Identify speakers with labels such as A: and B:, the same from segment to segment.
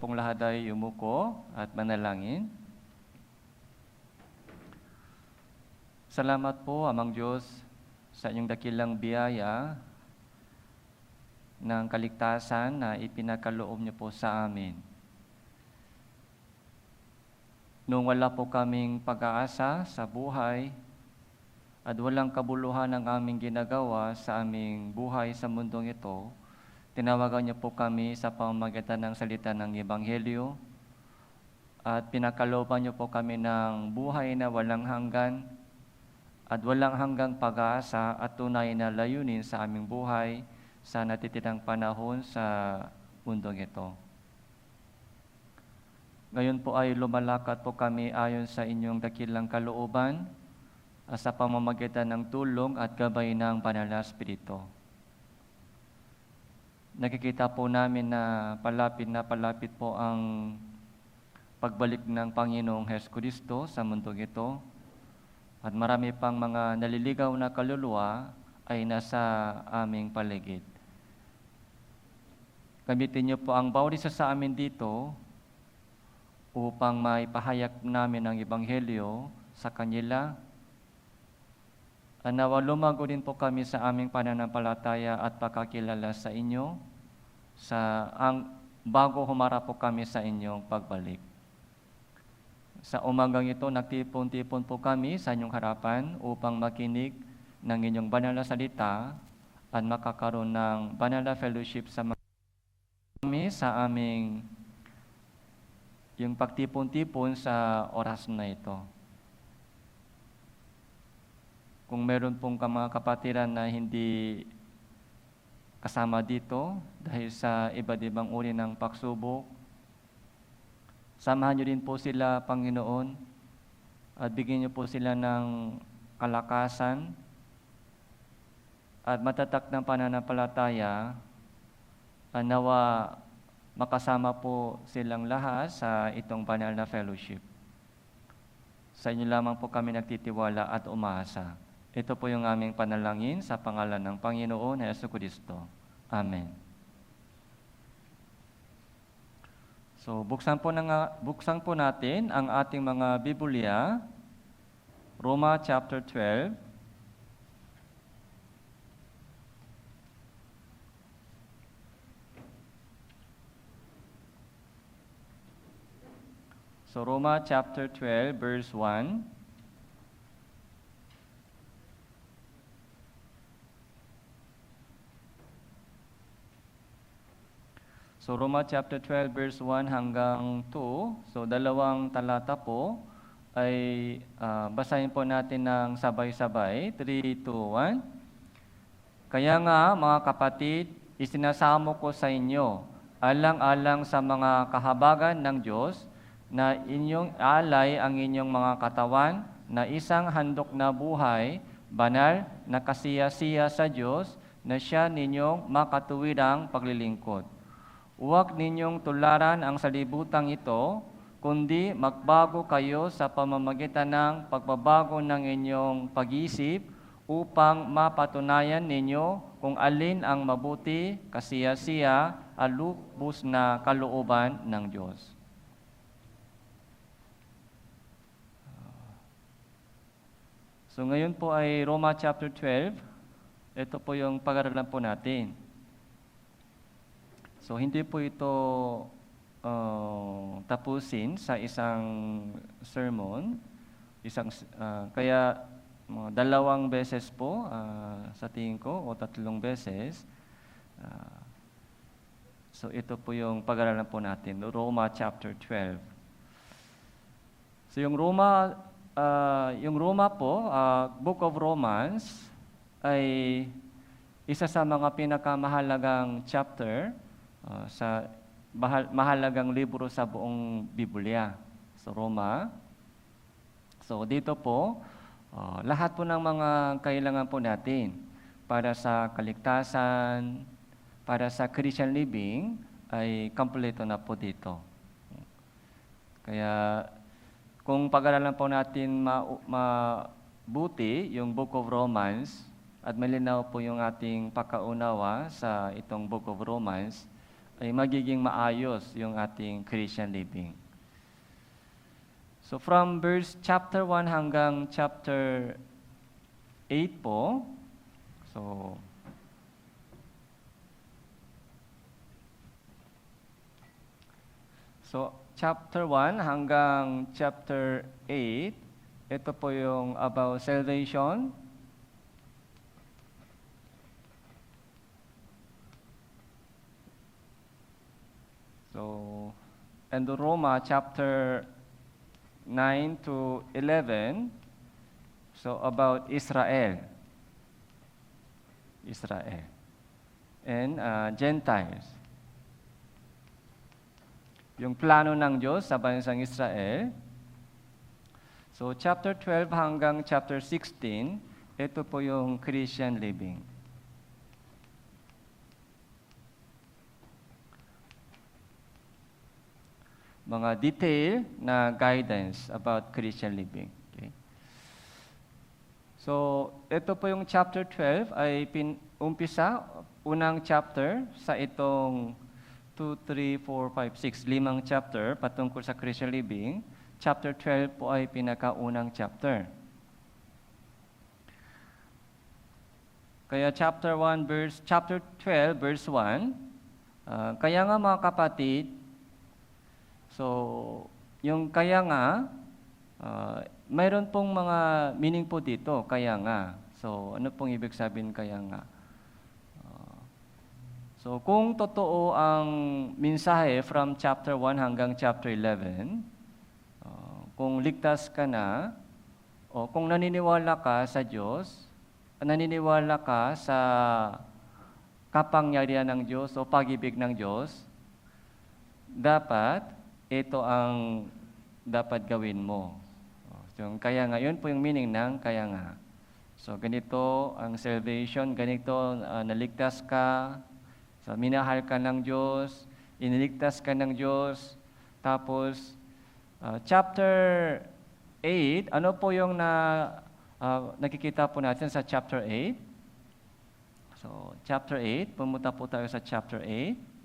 A: pong lahat ay yumuko at manalangin. Salamat po, Amang Diyos, sa inyong dakilang biyaya ng kaligtasan na ipinakaloob niyo po sa amin. Nung wala po kaming pag-aasa sa buhay at walang kabuluhan ang aming ginagawa sa aming buhay sa mundong ito, tinawagan niyo po kami sa pamamagitan ng salita ng Ebanghelyo at pinakalooban niyo po kami ng buhay na walang hanggan at walang hanggang pag-aasa at tunay na layunin sa aming buhay sa natitirang panahon sa mundong ito. Ngayon po ay lumalakad po kami ayon sa inyong dakilang kalooban sa pamamagitan ng tulong at gabay ng Banal na Espiritu. Nakikita po namin na palapit po ang pagbalik ng Panginoong Jesucristo sa mundong ito. At marami pang mga naliligaw na kaluluwa ay nasa aming paligid. Gamitin niyo po ang bawat isa sa amin dito upang maipahayag namin ang Ebanghelyo sa kanila. Nawa lumago din po kami sa aming pananampalataya at pagkakilala sa inyo bago humarap po kami sa inyong pagbalik. Sa umagang ito, nagtipon-tipon po kami sa inyong harapan upang makinig ng inyong banal na salita at makakaroon ng banal na fellowship sa kami sa aming yung pagtipon-tipon sa oras na ito. Kung meron pong mga kapatiran na hindi kasama dito dahil sa iba't ibang uri ng pagsubok, samahan niyo din po sila, Panginoon, at bigyan niyo po sila ng kalakasan at matatak ng pananampalataya. Nawa makasama po silang lahat sa itong banal na fellowship. Sa inyo lamang po kami nagtitiwala at umaasa. Ito po yung aming panalangin sa pangalan ng Panginoon na Jesucristo. Amen. So, buksan po natin ang ating mga Biblia, Roma chapter 12. So, Roma chapter 12, verse 1. So, Roma chapter 12, verse 1 hanggang 2. So, dalawang talata po ay basahin po natin ng sabay-sabay. 3, 2, 1. Kaya nga, mga kapatid, isinasamo ko sa inyo, alang-alang sa mga kahabagan ng Diyos, na inyong alay ang inyong mga katawan na isang handog na buhay, banal na kasiya-siya sa Diyos, na siya ninyong makatuwirang paglilingkod. Huwag ninyong tularan ang salibutang ito, kundi magbago kayo sa pamamagitan ng pagbabago ng inyong pag-isip upang mapatunayan ninyo kung alin ang mabuti, kasiya-siya, at lubos na kalooban ng Diyos. So ngayon po ay Roma chapter 12. Ito po yung pag-aralan po natin. So hindi po ito tapusin sa isang sermon. Kaya dalawang beses po sa tingin ko o 3 beses. So ito po yung pag-aralan po natin, Roma chapter 12. So yung Roma po, Book of Romans, ay isa sa mga pinakamahalagang chapter sa mahalagang libro sa buong Biblia. So, Roma. So, dito po, lahat po ng mga kailangan po natin para sa kaligtasan, para sa Christian living, ay kompleto na po dito. Kaya, kung pag-aralan po natin mabuti yung Book of Romans, at malinaw po yung ating pagkaunawa sa itong Book of Romans, ay magiging maayos yung ating Christian living. So from verse chapter 1 hanggang chapter 8 po, So chapter 1 hanggang chapter 8, ito po yung about salvation. So, and the Roma chapter 9 to 11, so about Israel. And Gentiles. Yung plano ng Diyos sa bansang Israel. So, chapter 12 hanggang chapter 16, ito po yung Christian living. Mga detail na guidance about Christian living. Okay? So, ito po yung chapter 12 ay umpisa, unang chapter sa itong 2, 3, 4, 5, 6, 5 chapter patungkol sa Christian living. Chapter 12 po ay pinakaunang chapter. Kaya chapter 12 verse 1, kaya nga mga kapatid, so yung kaya nga, mayroon pong mga meaning po dito, kaya nga. So ano pong ibig sabihin kaya nga? So, kung totoo ang mensahe from chapter 1 hanggang chapter 11, kung ligtas ka na, o kung naniniwala ka sa Diyos, naniniwala ka sa kapangyarihan ng Diyos o pag-ibig ng Diyos, dapat ito ang dapat gawin mo. So, kaya nga, yun po yung meaning ng kaya nga. So, ganito ang salvation, ganito naligtas ka, so, minahal ka ng Diyos, iniligtas ka ng Diyos. Tapos, chapter 8, ano po yung nakikita po natin sa chapter 8? So, chapter 8, pumunta po tayo sa chapter 8.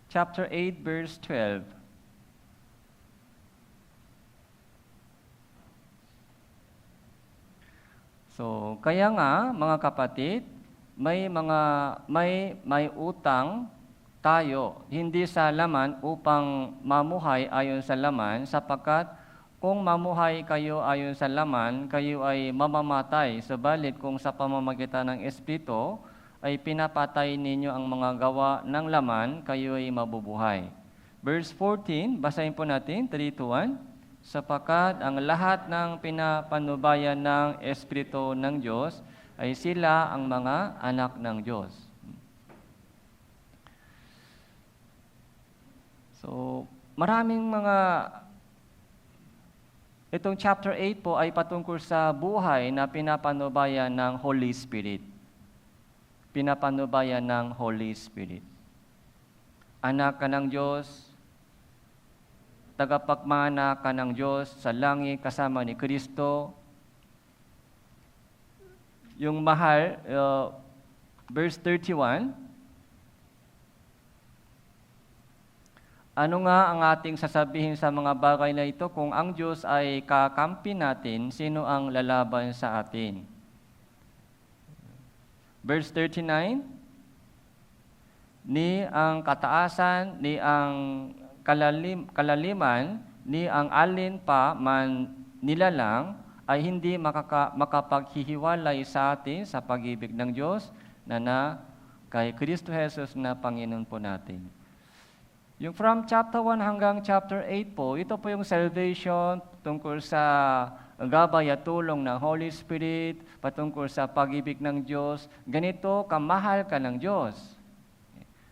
A: Chapter 8, verse 12. So, kaya nga, mga kapatid, may utang tayo, hindi sa laman upang mamuhay ayon sa laman, sapagkat kung mamuhay kayo ayon sa laman, kayo ay mamamatay. Subalit kung sa pamamagitan ng Espiritu, ay pinapatay ninyo ang mga gawa ng laman, kayo ay mabubuhay. Verse 14, basahin po natin, 3-1. Sapagkat ang lahat ng pinapanubayan ng Espiritu ng Diyos ay sila ang mga anak ng Diyos. So, maraming itong chapter 8 po ay patungkol sa buhay na pinapanubayan ng Holy Spirit. Pinapanubayan ng Holy Spirit. Anak ka ng Diyos, tagapagmana ka ng Diyos sa langit kasama ni Kristo. Yung mahal, verse 31, ano nga ang ating sasabihin sa mga bagay na ito? Kung ang Diyos ay kakampi natin, sino ang lalaban sa atin? Verse 39, ni ang kataasan, ni ang kalaliman, ni ang alin pa man nilalang, ay hindi makapaghihiwalay sa atin sa pag-ibig ng Diyos na kay Kristo Jesus na Panginoon po natin. Yung from chapter 1 hanggang chapter 8 po, ito po yung salvation tungkol sa gabay at tulong ng Holy Spirit, patungkol sa pag-ibig ng Diyos. Ganito kamahal ka ng Diyos.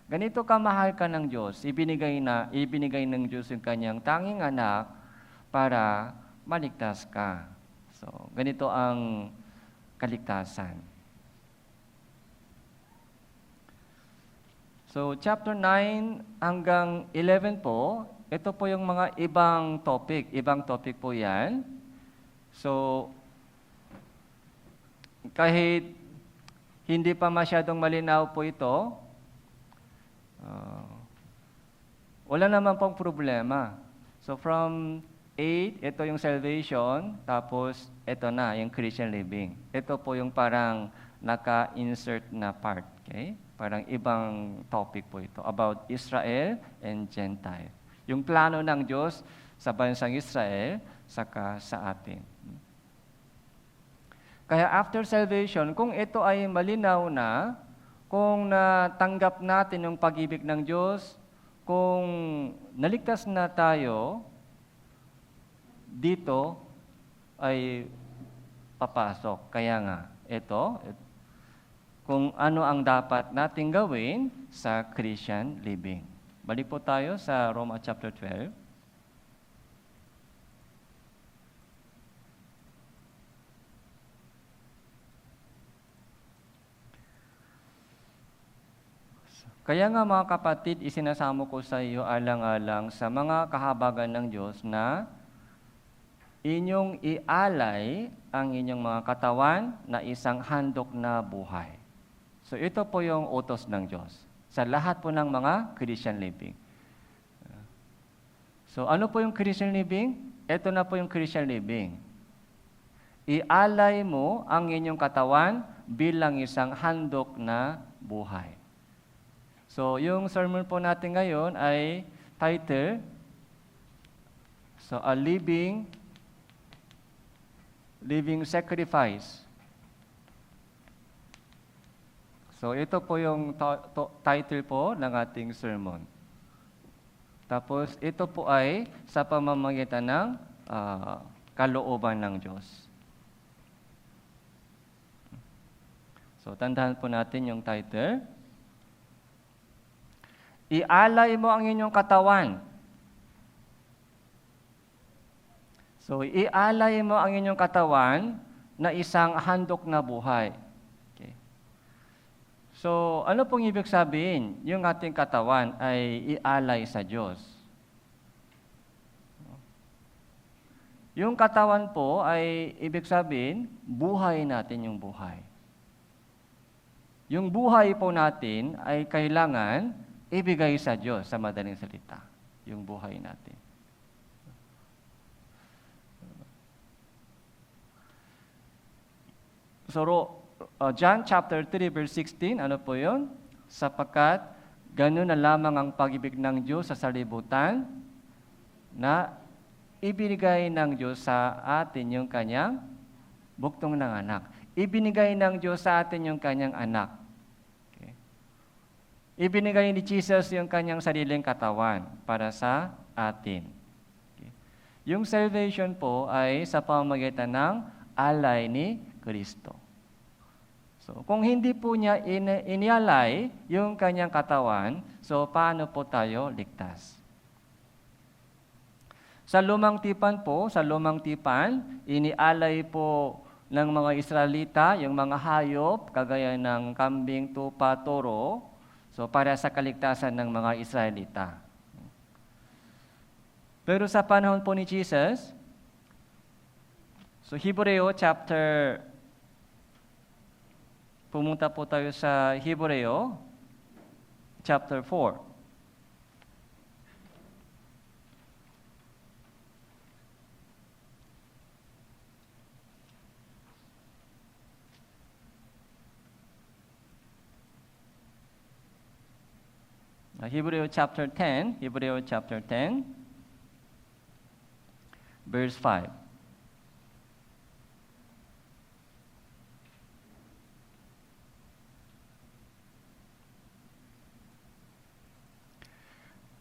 A: Ganito kamahal ka ng Diyos. Ibinigay ng Diyos yung kanyang tanging anak para maligtas ka. So, ganito ang kaligtasan. So, chapter 9 hanggang 11 po, ito po yung mga ibang topic po yan. So, kahit hindi pa masyadong malinaw po ito, wala naman pong problema. So from 8, ito yung salvation, tapos ito na, yung Christian living. Ito po yung parang naka-insert na part. Okay? Parang ibang topic po ito about Israel and Gentile. Yung plano ng Diyos sa bansang Israel, saka sa atin. Kaya after salvation, kung ito ay malinaw na, kung natanggap natin yung pag-ibig ng Diyos, kung naligtas na tayo, dito ay papasok. Kaya nga, ito, kung ano ang dapat nating gawin sa Christian living. Balik po tayo sa Roma chapter 12. Kaya nga mga kapatid, isinasamo ko sa iyo alang-alang sa mga kahabagan ng Diyos na inyong ialay ang inyong mga katawan na isang handog na buhay. So ito po yung utos ng Diyos sa lahat po ng mga Christian living. So ano po yung Christian living? Ito na po yung Christian living. Ialay mo ang inyong katawan bilang isang handog na buhay. So, yung sermon po natin ngayon ay title, a living sacrifice. So, ito po yung title po ng ating sermon. Tapos, ito po ay sa pamamagitan ng kalooban ng Diyos. So, tandaan po natin yung title. Ialay mo ang inyong katawan. So, ialay mo ang inyong katawan na isang handog na buhay. Okay. So, ano pong ibig sabihin? Yung ating katawan ay ialay sa Diyos. Yung katawan po ay ibig sabihin, buhay natin yung buhay. Yung buhay po natin ay kailangan ibigay sa Diyos, sa madaling salita, yung buhay natin. So, John chapter 3 verse 16, ano po yun? Sapagkat ganun na lamang ang pag-ibig ng Diyos sa salibutan na ibinigay ng Diyos sa atin yung kanyang buktong ng anak. Ibinigay ng Diyos sa atin yung kanyang anak. Ibinigay ni Jesus yung kanyang sariling katawan para sa atin. Okay. Yung salvation po ay sa pamamagitan ng alay ni Kristo. So, kung hindi po niya inialay yung kanyang katawan, so paano po tayo ligtas? Sa lumang tipan, inialay po ng mga Israelita yung mga hayop, kagaya ng kambing, tupa, toro, so, para sa kaligtasan ng mga Israelita. Pero sa panahon po ni Jesus, so Hebreo chapter, pumunta po tayo sa Hebreo chapter 4. Hebreo chapter 10, verse 5.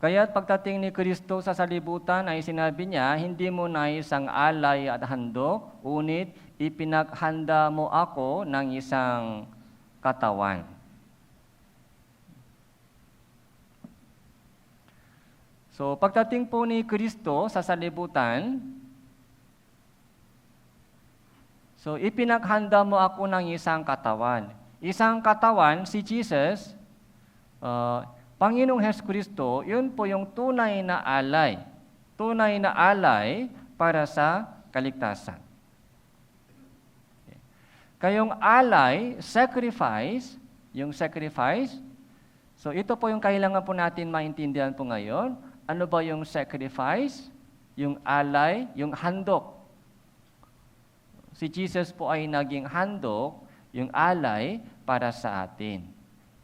A: Kaya't pagdating ni Kristo sa salibutan ay sinabi niya, hindi mo nais ang alay at handog, unit ipinaghanda mo ako ng isang katawan. So, pagdating po ni Kristo sa salibutan, so ipinaghanda mo ako ng isang katawan. Isang katawan, si Jesus, Panginoong Hesukristo, yun po yung tunay na alay. Tunay na alay para sa kaligtasan. Kayong alay, sacrifice, yung sacrifice, so ito po yung kailangan po natin maintindihan po ngayon. Ano ba yung sacrifice? Yung alay, yung handok. Si Jesus po ay naging handok, yung alay para sa atin.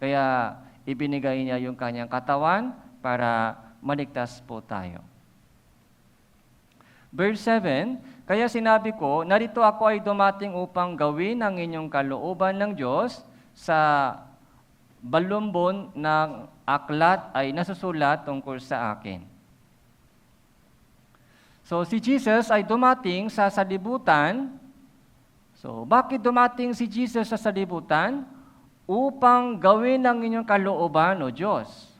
A: Kaya ibinigay niya yung kanyang katawan para maligtas po tayo. Verse 7, kaya sinabi ko, narito ako ay dumating upang gawin ang inyong kalooban ng Diyos. Sa balumbon ng aklat ay nasusulat tungkol sa akin. So si Jesus ay dumating sa salibutan. So bakit dumating si Jesus sa salibutan? Upang gawin ang inyong kalooban, o Diyos.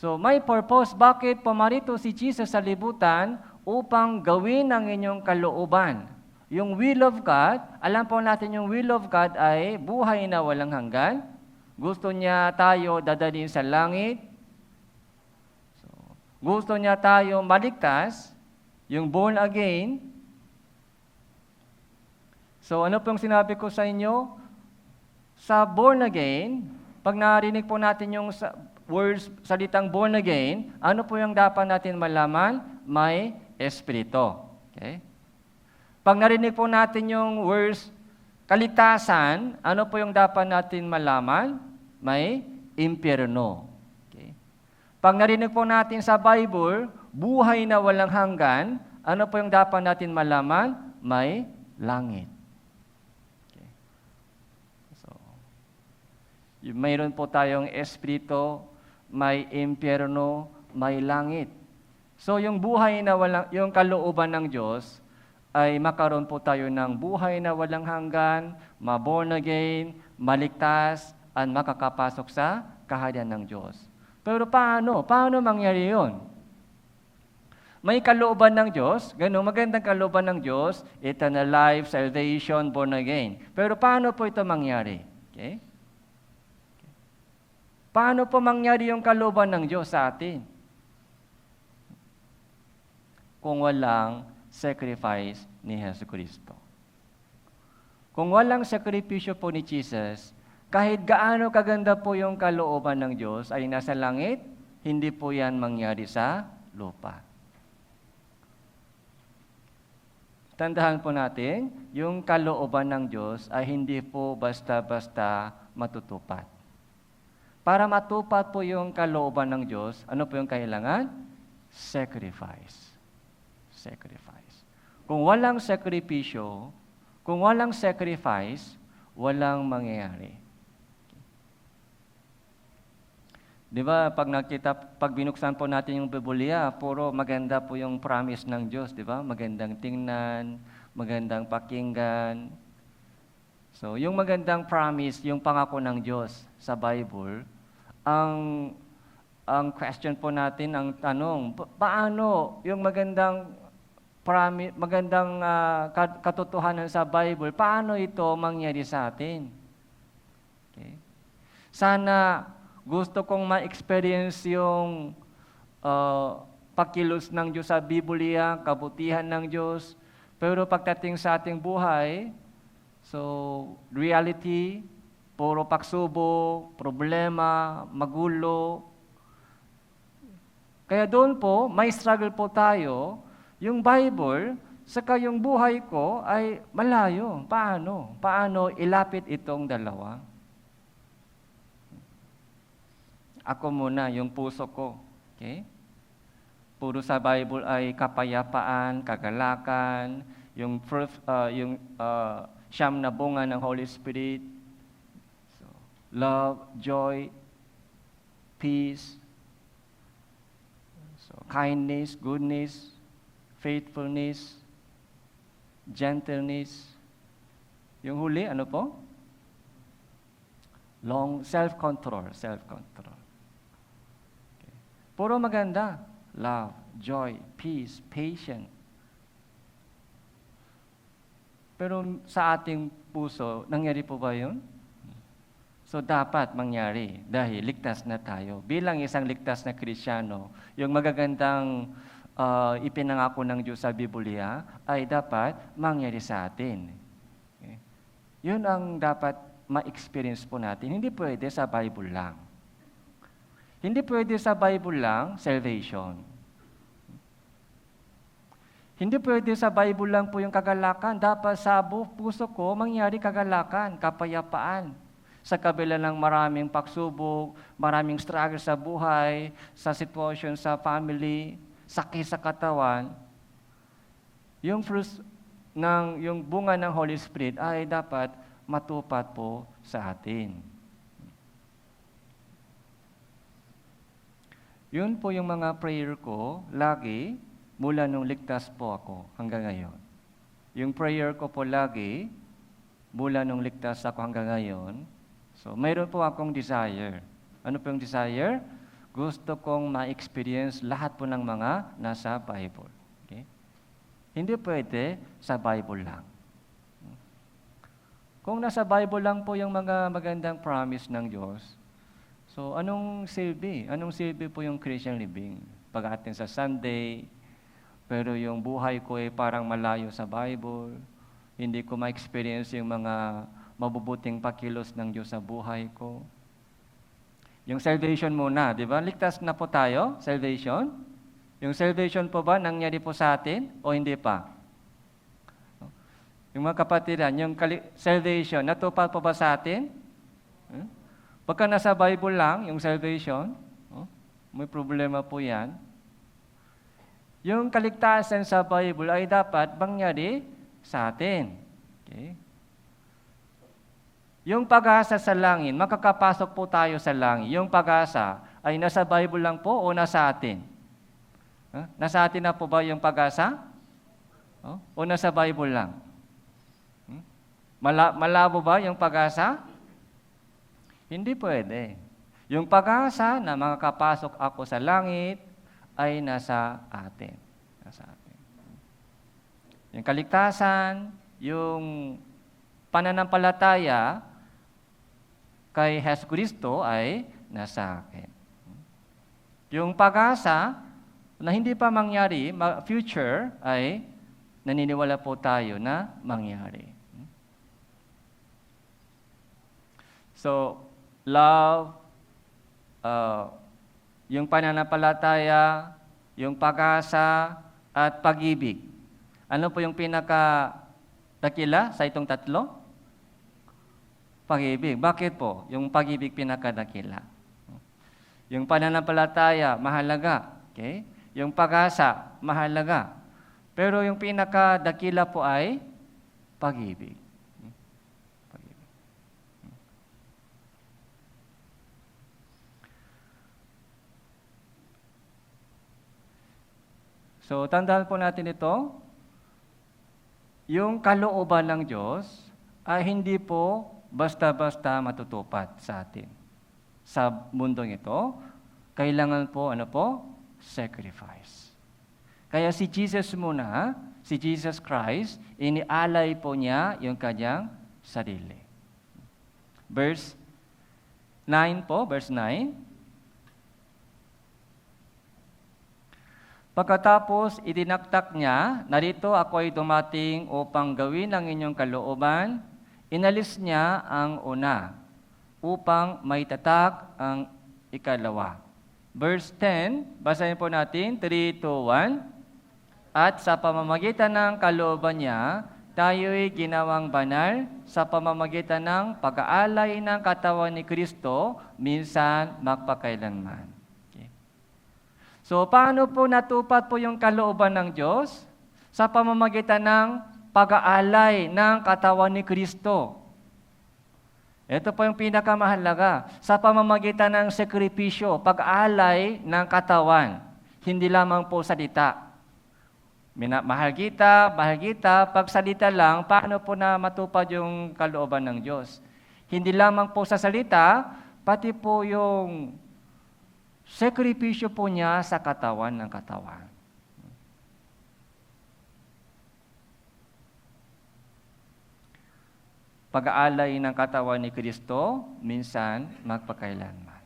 A: So may purpose, bakit pumarito si Jesus sa libutan? Upang gawin ang inyong kalooban. Yung will of God, alam po natin yung will of God ay buhay na walang hanggan. Gusto niya tayo dadalhin sa langit. So, gusto niya tayo maligtas, yung born again. So ano pong sinabi ko sa inyo? Sa born again, pag narinig po natin yung words, salitang born again, ano po yung dapat natin malaman? May espiritu. Okay? Pag narinig po natin yung words kaligtasan, ano po yung dapat natin malaman? May impyerno. Okay? Pag narinig po natin sa Bible, buhay na walang hanggan, ano po yung dapat natin malaman? May langit. Mayroon po tayong espiritu, may impyerno, may langit. So yung buhay na walang, yung kalooban ng Diyos ay makaroon po tayo ng buhay na walang hanggan, ma-born again, maligtas, at makakapasok sa kaharian ng Diyos. Pero paano? Paano mangyari yun? May kalooban ng Diyos, ganun, magandang kalooban ng Diyos, eternal life, salvation, born again. Pero paano po ito mangyari? Okay? Paano po mangyari yung kalooban ng Diyos sa atin? Kung walang sacrifice ni Hesukristo. Kung walang sakripisyo po ni Jesus, kahit gaano kaganda po yung kalooban ng Diyos ay nasa langit, hindi po yan mangyari sa lupa. Tandaan po natin, yung kalooban ng Diyos ay hindi po basta-basta matutupad. Para matupad po yung kalooban ng Diyos, ano po yung kailangan? Sacrifice. Sacrifice. Kung walang sakripisyo, kung walang sacrifice, walang mangyayari. Di ba, pag binuksan po natin yung Biblia, puro maganda po yung promise ng Diyos, di ba? Magandang tingnan, magandang pakinggan. So, yung magandang promise, yung pangako ng Diyos sa Bible, ang question po natin, ang tanong, paano yung magandang promise, magandang katotohanan sa Bible, paano ito mangyari sa atin? Okay. Sana gusto kong ma-experience yung pakilos ng Diyos sa Biblia, kabutihan ng Diyos, pero pagdating sa ating buhay, so, reality, puro pagsubok, problema, magulo. Kaya doon po, may struggle po tayo. Yung Bible, saka yung buhay ko ay malayo. Paano? Paano ilapit itong dalawa? Ako muna, yung puso ko. Okay? Puro sa Bible ay kapayapaan, kagalakan, yung siyam na bunga ng Holy Spirit. So, love, joy, peace, so, kindness, goodness, faithfulness, gentleness. Yung huli, ano po? Self-control. Okay. Puro maganda. Love, joy, peace, patience. Pero sa ating puso, nangyari po ba yun? So dapat mangyari dahil ligtas na tayo. Bilang isang ligtas na Kristiyano, yung magagandang ipinangako ng Diyos sa Biblia ay dapat mangyari sa atin. Okay? Yun ang dapat ma-experience po natin. Hindi pwede sa Bible lang. Hindi pwede sa Bible lang, salvation. Hindi pwede sa Bible lang po yung kagalakan. Dapat sa puso ko mangyari kagalakan, kapayapaan. Sa kabila ng maraming pagsubok, maraming struggle sa buhay, sa sitwasyon sa family, sakit sa katawan, yung bunga ng Holy Spirit ay dapat matupad po sa atin. Yun po yung mga prayer ko lagi mula nung ligtas po ako hanggang ngayon. Yung prayer ko po lagi mula nung ligtas ako hanggang ngayon. So, mayroon po akong desire. Ano po yung desire? Gusto kong ma-experience lahat po ng mga nasa Bible. Okay? Hindi pwede sa Bible lang. Kung nasa Bible lang po yung mga magandang promise ng Diyos, so anong silbi? Anong silbi po yung Christian living? Pag-attend sa Sunday, pero yung buhay ko ay parang malayo sa Bible, hindi ko ma-experience yung mga mabubuting pakilos ng Diyos sa buhay ko. Yung salvation muna, di ba? Ligtas na po tayo, salvation. Yung salvation po ba nangyari po sa atin o hindi pa? Yung mga kapatiran, yung salvation, natupad po ba sa atin? Pagka nasa Bible lang, yung salvation, may problema po yan. Yung kaligtasan sa Bible ay dapat mangyari sa atin. Okay? Yung pag-asa sa langit, makakapasok po tayo sa langit. Yung pag-asa ay nasa Bible lang po o nasa atin? Nasa atin na po ba yung pag-asa? O nasa Bible lang? Malabo ba yung pag-asa? Hindi pwede. Yung pag-asa na makakapasok ako sa langit ay nasa atin. Nasa atin. Yung kaligtasan, yung pananampalataya kay Jesus Kristo ay nasa akin. Yung pag-asa na hindi pa mangyari, future, ay naniniwala po tayo na mangyari. So, love, yung pananampalataya, yung pag-asa, at pag-ibig. Ano po yung pinaka-dakila sa itong tatlo? Pag-ibig. Bakit po? Yung pag-ibig pinaka-dakila. Yung pananampalataya, mahalaga. Okay? Yung pag-asa, mahalaga. Pero yung pinaka-dakila po ay pag-ibig. So, tandaan po natin ito. Yung kalooban ng Diyos ay hindi po basta-basta matutupad sa atin. Sa mundong ito, kailangan po, sacrifice. Kaya si Jesus muna, si Jesus Christ, inialay po niya yung kanyang sarili. Verse 9 po, verse 9. Pagkatapos, idinaktak niya, narito ako ay dumating upang gawin ang inyong kalooban. Inalis niya ang una, upang maitatak ang ikalawa. Verse 10, basahin po natin, 3, 2, 1. At sa pamamagitan ng kalooban niya, tayo'y ginawang banal sa pamamagitan ng pag-aalay ng katawan ni Kristo, minsan magpakailanman. So, paano po natupad po yung kalooban ng Diyos? Sa pamamagitan ng pag-aalay ng katawan ni Kristo. Ito po yung pinakamahalaga. Sa pamamagitan ng sakripisyo, pag-aalay ng katawan. Hindi lamang po salita. Mahal kita, pag salita lang, paano po na matupad yung kalooban ng Diyos? Hindi lamang po sa salita, pati po yung sakripisyo po niya sa katawan ng katawan. pag-aalay ng katawan ni Kristo, minsan magpakailanman.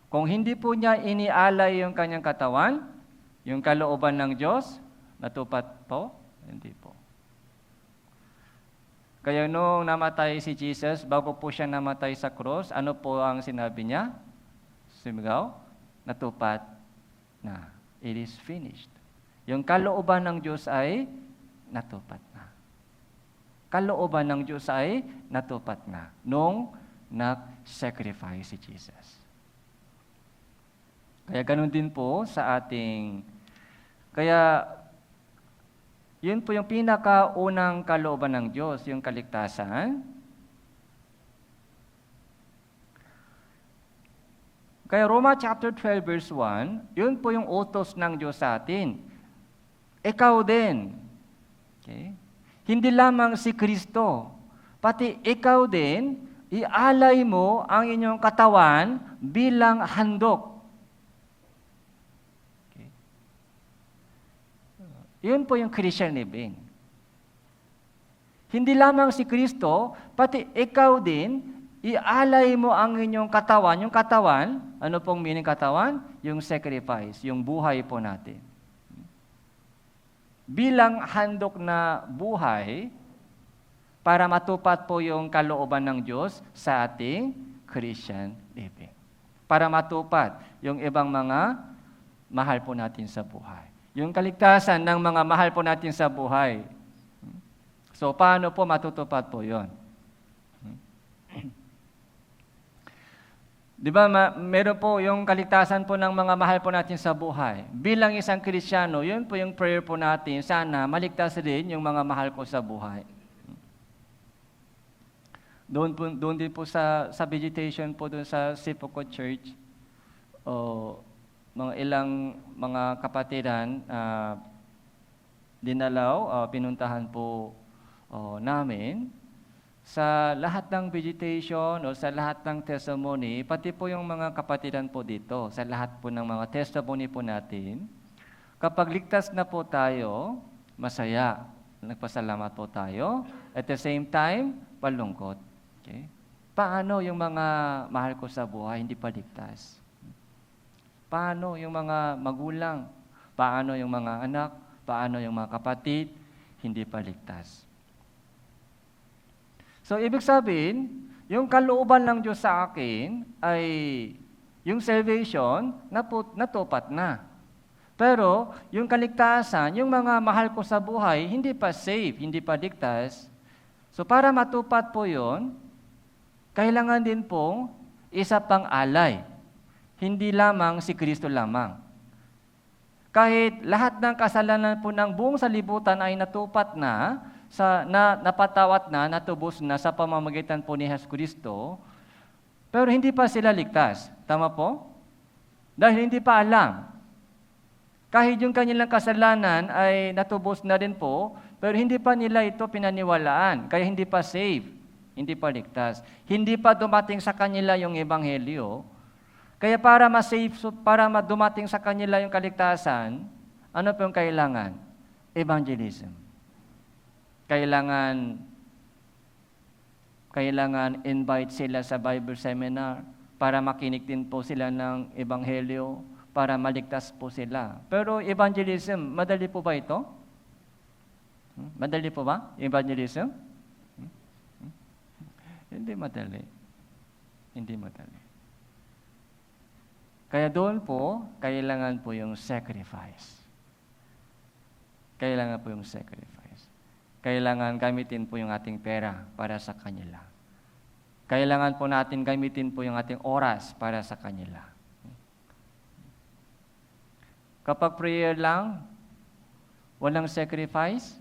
A: Kung hindi po niya inialay yung kanyang katawan, yung kalooban ng Diyos, natupad po? Hindi po. Kaya nung namatay si Jesus, bago po siya namatay sa cross, ano po ang sinabi niya? Sumigaw, natupad na. It is finished. Yung kalooban ng Diyos ay natupad na. Kalooban ng Diyos ay natupad na nung nag-sacrifice si Jesus. Kaya ganun din po sa ating, kaya yun po yung pinakaunang kalooban ng Diyos, yung kaligtasan. Kaya Roma chapter 12 verse 1, yun po yung utos ng Diyos sa atin. Ikaw din. Okay? Hindi lamang si Kristo, pati ikaw din, ialay mo ang inyong katawan bilang handog. Okay? Yun po yung Christian living. Hindi lamang si Kristo, pati ikaw din, ialay mo ang inyong katawan. Yung katawan, ano pong meaning katawan? Yung sacrifice, yung buhay po natin. Bilang handog na buhay, para matupad po yung kalooban ng Diyos sa ating Christian living. Para matupad yung ibang mga mahal po natin sa buhay. Yung kaligtasan ng mga mahal po natin sa buhay. So, paano po matutupad po yun? Di ba, meron po yung kaligtasan po ng mga mahal po natin sa buhay. Bilang isang Kristiyano, yun po yung prayer po natin, sana maligtas rin yung mga mahal ko sa buhay. Doon din po sa vegetation po doon sa Sipoco Church, mga ilang mga kapatiran, dinalaw, pinuntahan po namin. Sa lahat ng vegetation o sa lahat ng testimony, pati po yung mga kapatiran po dito, sa lahat po ng mga testimony po natin, kapag ligtas na po tayo, masaya, nagpasalamat po tayo, at the same time, palungkot. Okay? Paano yung mga mahal ko sa buhay hindi pa ligtas? Paano yung mga magulang? Paano yung mga anak? Paano yung mga kapatid? Hindi pa ligtas. So, ibig sabihin, yung kalooban ng Diyos sa akin ay yung salvation natupad na. Pero, yung kaligtasan, yung mga mahal ko sa buhay, hindi pa safe, hindi pa ligtas. So, para matupad po yun, kailangan din pong isa pang alay. Hindi lamang si Kristo lamang. Kahit lahat ng kasalanan po ng buong salibutan ay natupad na, napatawat na, natubos na sa pamamagitan po ni Hesus Kristo, pero hindi pa sila ligtas. Tama po? Dahil hindi pa alam. Kahit yung kanilang kasalanan ay natubos na rin po, pero hindi pa nila ito pinaniwalaan, kaya hindi pa safe, hindi pa ligtas. Hindi pa dumating sa kanila yung ebanghelyo. Kaya para ma-safe, para dumating sa kanila yung kaligtasan, ano po yung kailangan? Evangelism. Kailangan invite sila sa Bible seminar para makinig din po sila ng ebanghelyo, para maligtas po sila. Pero evangelism, madali po ba ito? Madali po ba? Evangelism? Hindi madali. Hindi madali. Kaya doon po, kailangan po yung sacrifice. Kailangan po yung sacrifice. Kailangan gamitin po yung ating pera para sa kanila. Kailangan po natin gamitin po yung ating oras para sa kanila. Kapag prayer lang, walang sacrifice,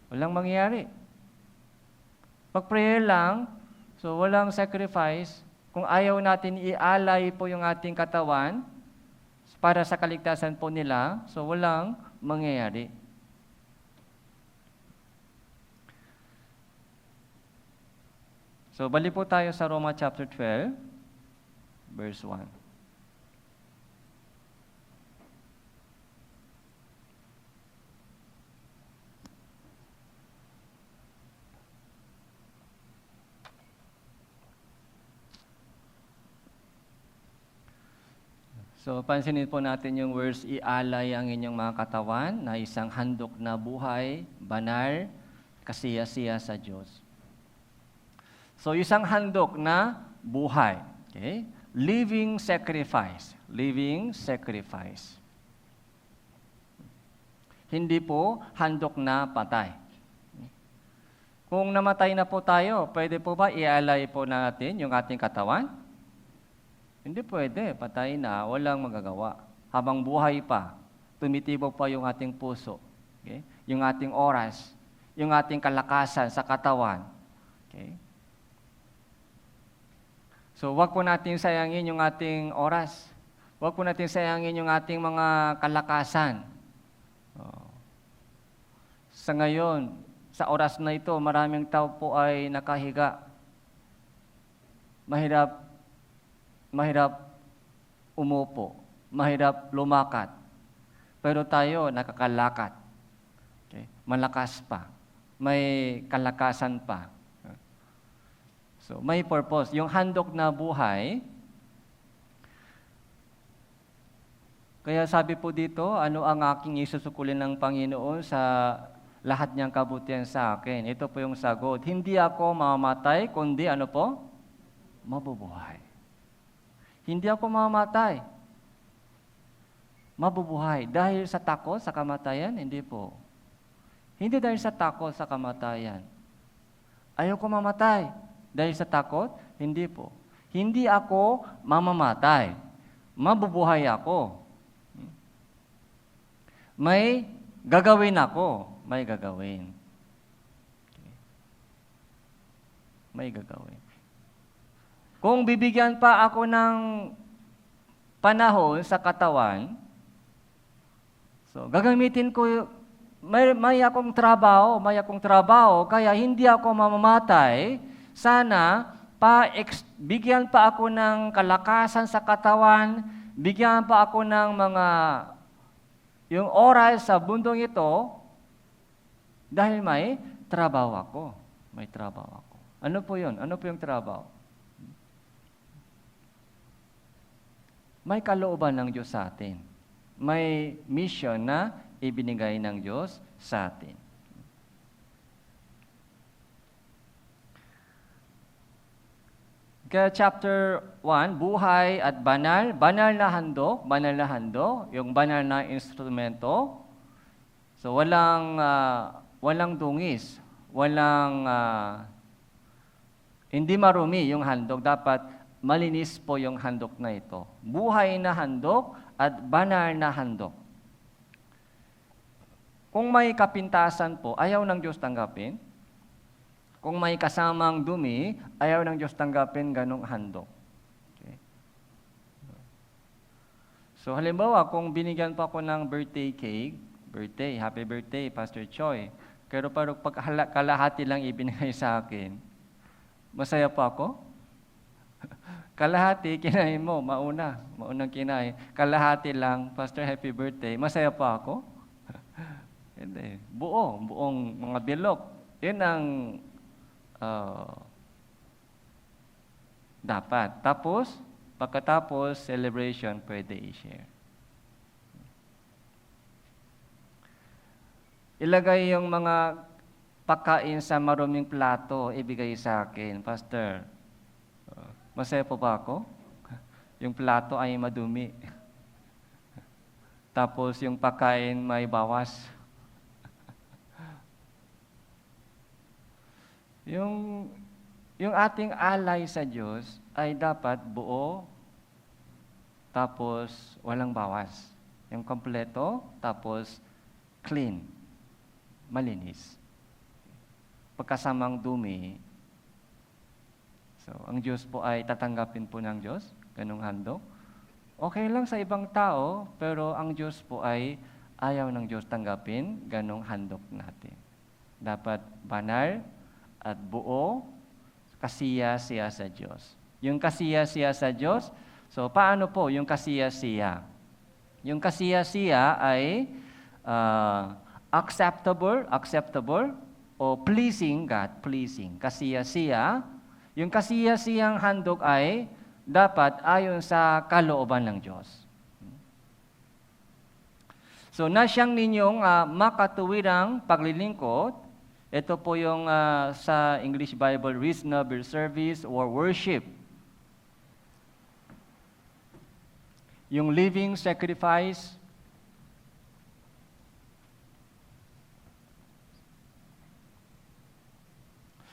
A: walang mangyayari. Pag prayer lang, so walang sacrifice, kung ayaw natin ialay po yung ating katawan para sa kaligtasan po nila, so walang mangyayari. So, balik po tayo sa Roma chapter 12, verse 1. So, pansinin po natin yung words, ialay ang inyong mga katawan na isang handog na buhay, banal, kasiya-siya sa Diyos. So, isang handog na buhay. Okay? Living sacrifice. Living sacrifice. Hindi po handog na patay. Kung namatay na po tayo, pwede po ba ialay po natin yung ating katawan? Hindi pwede, patay na, walang magagawa. Habang buhay pa, tumitibok pa yung ating puso, okay? Yung ating oras, yung ating kalakasan sa katawan. Okay? So, wag po natin sayangin yung ating oras. Wag po natin sayangin yung ating mga kalakasan. Sa ngayon, sa oras na ito, maraming tao po ay nakahiga. Mahirap umupo, mahirap lumakad. Pero tayo nakakalakad. Okay? Malakas pa. May kalakasan pa. So, may purpose. Yung handog na buhay, kaya sabi po dito, ano ang aking isusukulin ng Panginoon sa lahat niyang kabutihan sa akin? Ito po yung sagot. Hindi ako mamamatay, kundi ano po? Mabubuhay. Hindi ako mamamatay. Mabubuhay. Dahil sa takot sa kamatayan? Hindi po. Hindi dahil sa takot sa kamatayan. Ayoko mamatay. Dahil sa takot? Hindi po. Hindi ako mamamatay. Mabubuhay ako. May gagawin ako. May gagawin. May gagawin. Kung bibigyan pa ako ng panahon sa katawan, so gagamitin ko, may akong trabaho, kaya hindi ako mamamatay. Sana bigyan pa ako ng kalakasan sa katawan, bigyan pa ako ng yung oras sa bundong ito, dahil may trabaho ako. May trabaho ako. Ano po yun? Ano po yung trabaho? May kalooban ng Diyos sa atin. May mission na ibinigay ng Diyos sa atin. Kaya chapter 1, buhay at banal. Banal na handog, yung banal na instrumento. So walang dungis, hindi marumi yung handog. Dapat malinis po yung handog na ito. Buhay na handog at banal na handog. Kung may kapintasan po, ayaw ng Diyos tanggapin. Kung may kasamang dumi, ayaw ng Diyos tanggapin ganong handog. Okay. So halimbawa, kung binigyan pa ako ng birthday cake, happy birthday, Pastor Choi, pero pag kalahati lang ibinigay sa akin, masaya pa ako? Kalahati, kinain mo, maunang kinain. Kalahati lang, Pastor, happy birthday, masaya pa ako? Hindi. Buong mga bilog. Yun ang dapat. Tapos, pagkatapos, celebration, pwede i-share. Ilagay yung mga pagkain sa maruming plato, ibigay sa akin, Pastor. Masaya po ba ako? Yung plato ay madumi. Tapos yung pagkain may bawas. Yung ating alay sa Diyos ay dapat buo, tapos walang bawas. Yung kompleto, tapos clean, malinis. Pagkasamang dumi, so, ang Diyos po ay tatanggapin po ng Diyos, ganung handog. Okay lang sa ibang tao, pero ang Diyos po ay ayaw ng Diyos tanggapin ganung handog natin. Dapat banal at buo, kasiya-siya sa Diyos. Yung kasiya-siya sa Diyos, so paano po yung kasiya-siya? Yung kasiya-siya ay acceptable, o pleasing God, pleasing. Kasiya-siya. Yung kasiyasiyang handog ay dapat ayon sa kalooban ng Diyos. So, nasyang ninyong makatuwirang paglilingkod. Ito po yung sa English Bible, reasonable service or worship. Yung living sacrifice.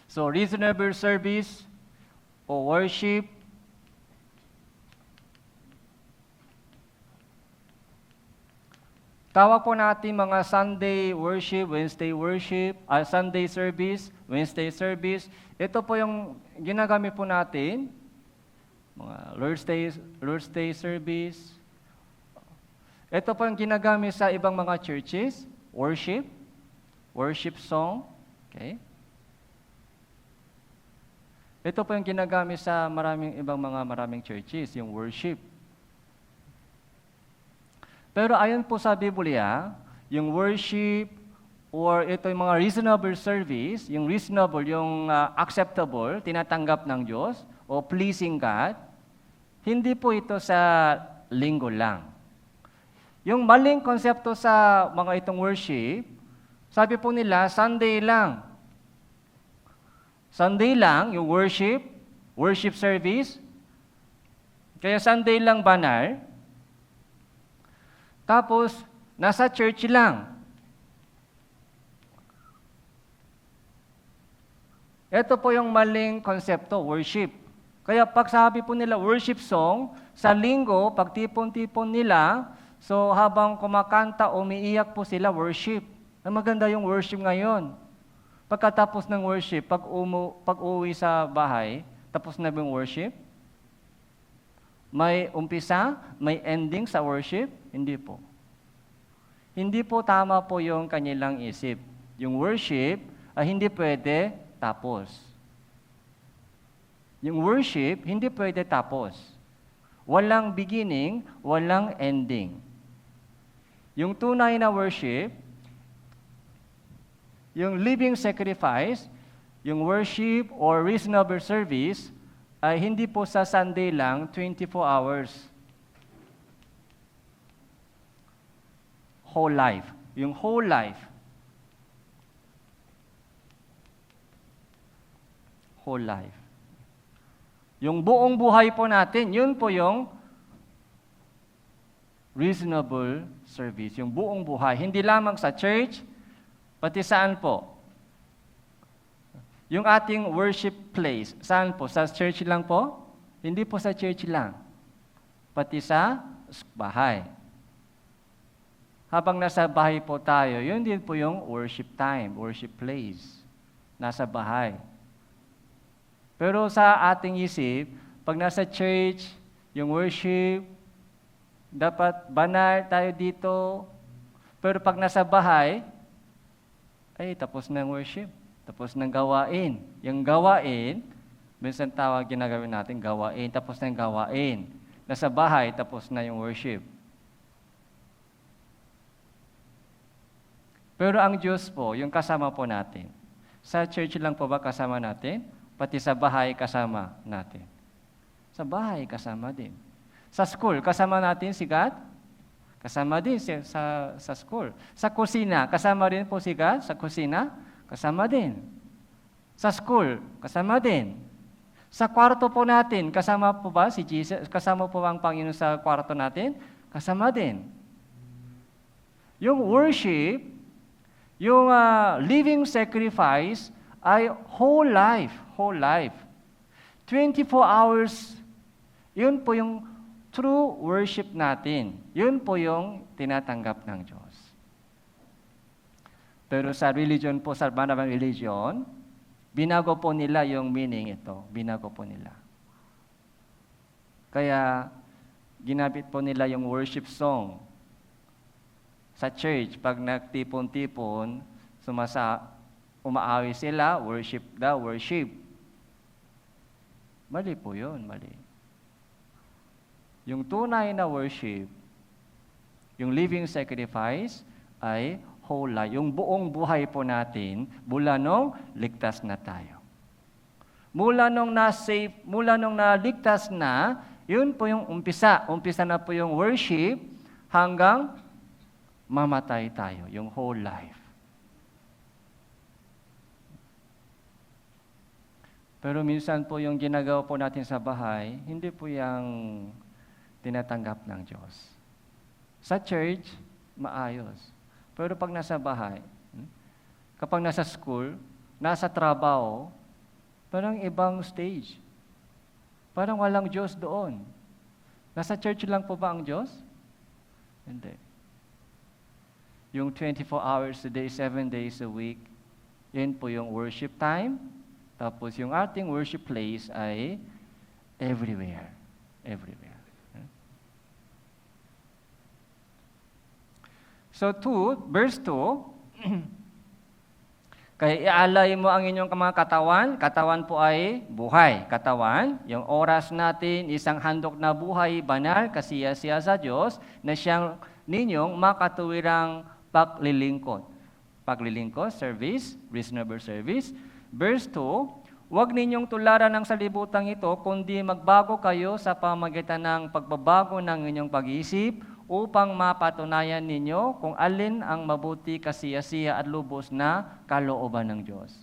A: So, reasonable service o worship. Tawag po natin mga Sunday worship, Sunday service, Wednesday service. Ito po yung ginagamit po natin, mga Lord's Day service. Ito po yung ginagamit sa ibang mga churches, worship song. Okay? Ito po yung ginagamit sa maraming churches, yung worship. Pero ayon po sa Biblia, yung worship or ito yung mga reasonable service, yung reasonable, yung acceptable, tinatanggap ng Diyos o pleasing God, hindi po ito sa linggo lang. Yung maling konsepto sa mga itong worship, sabi po nila, Sunday lang. Sunday lang, yung worship service. Kaya Sunday lang banal. Tapos, nasa church lang. Ito po yung maling konsepto, worship. Kaya pag sabi po nila worship song, sa linggo, pag tipon-tipon nila, so habang kumakanta, umiiyak po sila, worship. Maganda yung worship ngayon. Pagkatapos ng worship, pag uwi sa bahay, tapos na yung worship, may umpisa, may ending sa worship? Hindi po. Hindi po tama po yung kanilang isip. Yung worship ay hindi pwede tapos. Yung worship, hindi pwede tapos. Walang beginning, walang ending. Yung tunay na worship, yung living sacrifice, yung worship or reasonable service, ay hindi po sa Sunday lang, 24 hours. Whole life. Yung whole life. Whole life. Yung buong buhay po natin, yun po yung reasonable service. Yung buong buhay. Hindi lamang sa church, pati saan po? Yung ating worship place, saan po? Sa church lang po? Hindi po sa church lang. Pati sa bahay. Habang nasa bahay po tayo, yun din po yung worship time, worship place. Nasa bahay. Pero sa ating isip, pag nasa church, yung worship, dapat banal tayo dito. Pero pag nasa bahay, ay tapos na ang worship. Tapos ng gawain. Yung gawain, minsan ginagawin natin gawain, tapos na yung gawain. Nasa bahay, tapos na yung worship. Pero ang Diyos po, yung kasama po natin. Sa church lang po ba kasama natin? Pati sa bahay kasama natin. Sa bahay kasama din. Sa school, kasama natin si God? Kasama din sa school. Sa kusina, kasama rin po si God? Sa kusina? Kasama din. Sa school, kasama din. Sa kwarto po natin, kasama po ba si Jesus? Kasama po ba ang Panginoon sa kwarto natin? Kasama din. Yung worship, yung living sacrifice ay whole life. 24 hours, yun po yung true worship natin. Yun po yung tinatanggap ng Diyos. Pero sa religion po, sa maraming religion, binago po nila yung meaning ito. Binago po nila. Kaya, ginamit po nila yung worship song. Sa church, pag nagtipon-tipon, umaawi sila, worship. Mali po yun, mali. Yung tunay na worship, yung living sacrifice, ay whole life. Yung buong buhay po natin, mula nung ligtas na tayo. Mula nung naligtas na, yun po yung umpisa. Umpisa na po yung worship hanggang mamatay tayo, yung whole life. Pero minsan po yung ginagawa po natin sa bahay, hindi po yung tinatanggap ng Diyos. Sa church, maayos. Pero pag nasa bahay, kapag nasa school, nasa trabaho, parang ibang stage. Parang walang Diyos doon. Nasa church lang po ba ang Diyos? Hindi. Yung 24 hours a day, 7 days a week, yun po yung worship time. Tapos yung ating worship place ay everywhere. Everywhere. So verse 2, kaya ialay mo ang inyong mga katawan. Katawan po ay buhay. Katawan, yung oras natin, isang handog na buhay, banal, kasiya-siya sa Diyos, na siyang ninyong makatuwirang paglilingkod. Paglilingkod, service, reasonable service. Verse 2, huwag ninyong tularan ng salibutang ito, kundi magbago kayo sa pamagitan ng pagbabago ng inyong pag-iisip upang mapatunayan ninyo kung alin ang mabuti, kasiyasiya at lubos na kalooban ng Diyos.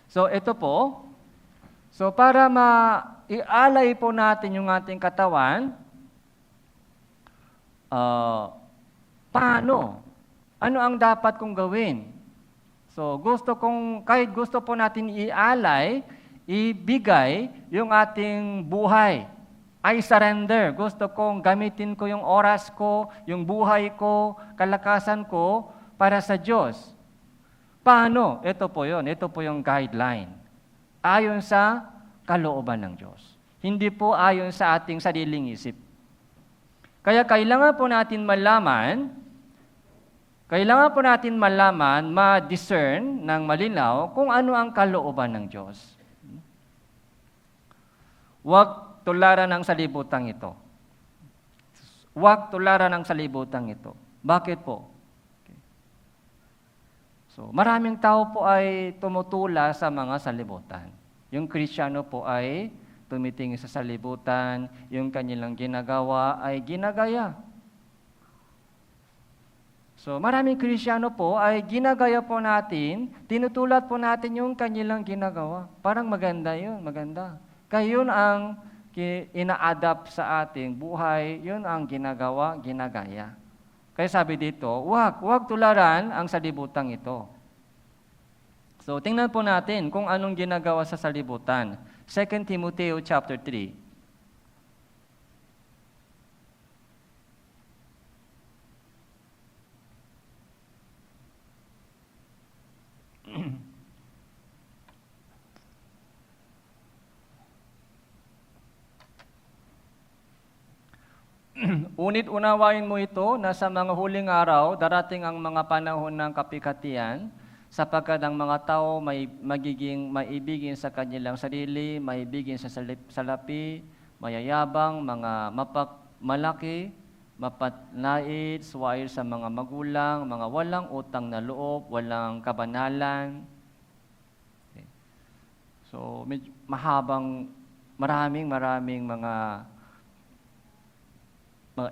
A: So ito po, para maialay po natin yung ating katawan, paano? Ano ang dapat kong gawin? So, kahit gusto po natin ialay, ibigay yung ating buhay. I surrender. Gusto kong gamitin ko yung oras ko, yung buhay ko, kalakasan ko para sa Diyos. Paano? Ito po yun. Ito po yung guideline. Ayon sa kalooban ng Diyos. Hindi po ayon sa ating sariling isip. Kaya kailangan po natin malaman, ma-discern ng malinaw kung ano ang kalooban ng Diyos. Huwag tularan ng salibutang ito. Huwag tularan ng salibutang ito. Bakit po? Okay. So, maraming tao po ay tumutula sa mga salibutan. Yung Kristiyano po ay tumitingin sa salibutan, yung kanilang ginagawa ay ginagaya. So, maraming Kristiyano po ay ginagaya po natin, tinutulad po natin yung kanilang ginagawa. Parang maganda yun, maganda. Kaya yun ang ina-adapt sa ating buhay, yun ang ginagawa, ginagaya. Kaya sabi dito, huwag tularan ang salibutang ito. So, tingnan po natin kung anong ginagawa sa salibutan. 2 Timothy chapter 3. Unit unawain mo ito na sa mga huling araw, darating ang mga panahon ng kapikatian, sapagkat ang mga tao may magiging maibigin sa kanilang sarili, maibigin sa salapi, mayayabang, mga malaki, mapatnait, suwail sa mga magulang, mga walang utang na loob, walang kabanalan. Okay. So, maraming mga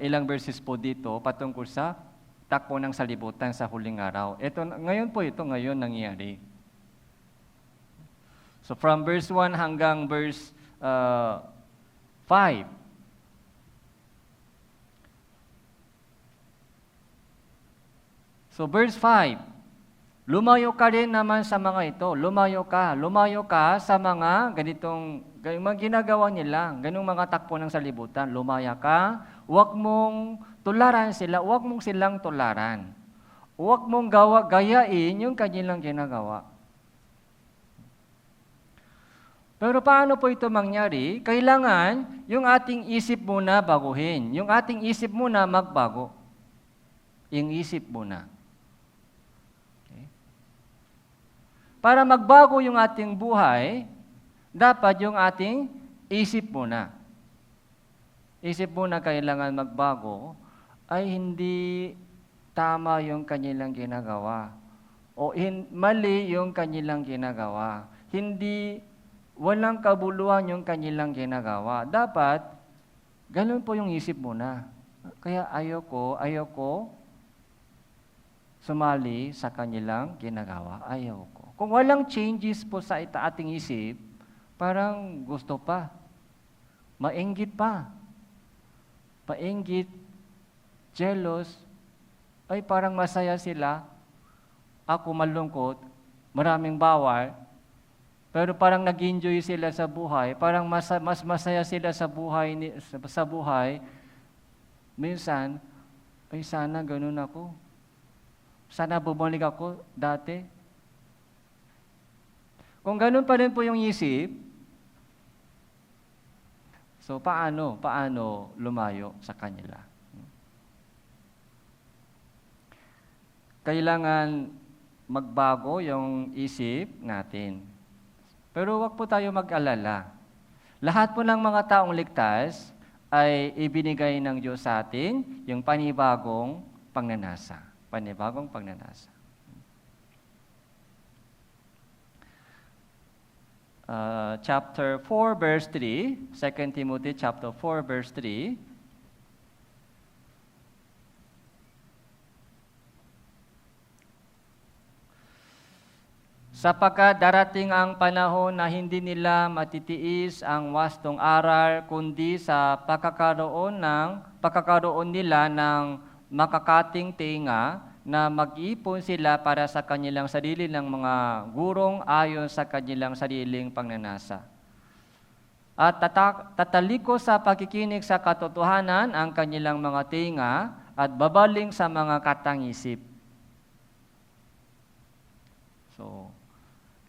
A: ilang verses po dito patungkol sa takbo ng salibutan sa huling araw. Ngayon nangyayari. So from verse 1 hanggang verse 5. So verse 5, lumayo ka rin naman sa mga ito. Lumayo ka sa mga ganitong ginagawa nila, ganung mga takbo ng salibutan. Lumaya ka, huwag mong tularan sila, huwag mong silang tularan. Huwag mong gayain yung kanilang ginagawa. Pero paano po ito mangyari? Kailangan yung ating isip muna baguhin. Yung ating isip muna magbago. Yung isip muna. Okay. Para magbago yung ating buhay, dapat yung ating isip muna. Isip muna kailangan magbago ay hindi tama yung kanilang ginagawa o mali yung kanilang ginagawa. Walang kabuluhan yung kanilang ginagawa. Dapat, ganun po yung isip muna. Kaya ayoko sumali sa kanilang ginagawa. Ayaw ko. Kung walang changes po sa ating isip, parang gusto pa. Mainggit pa. Painggit, jealous, ay parang masaya sila. Ako malungkot, maraming bawal, pero parang nag-enjoy sila sa buhay, parang mas masaya sila sa buhay. Minsan, ay sana ganun ako. Sana bumalik ako dati. Kung ganun pa rin po yung isip, so paano lumayo sa kanila? Kailangan magbago yung isip natin. Pero wag po tayo mag-alala. Lahat po ng mga taong ligtas ay ibinigay ng Diyos sa atin yung panibagong pagnanasa. Panibagong pagnanasa. Chapter 4, verse 3, 2 Timothy chapter 4, verse 3, sapagkat darating ang panahon na hindi nila matitiis ang wastong aral, kundi sa pagkakaroon nila ng makakating tinga na mag-ipon sila para sa kanilang sarili ng mga gurong ayon sa kanilang sariling pagnanasa. At tataliko sa pagkikinig sa katotohanan ang kanilang mga tinga at babaling sa mga katang-isip. So,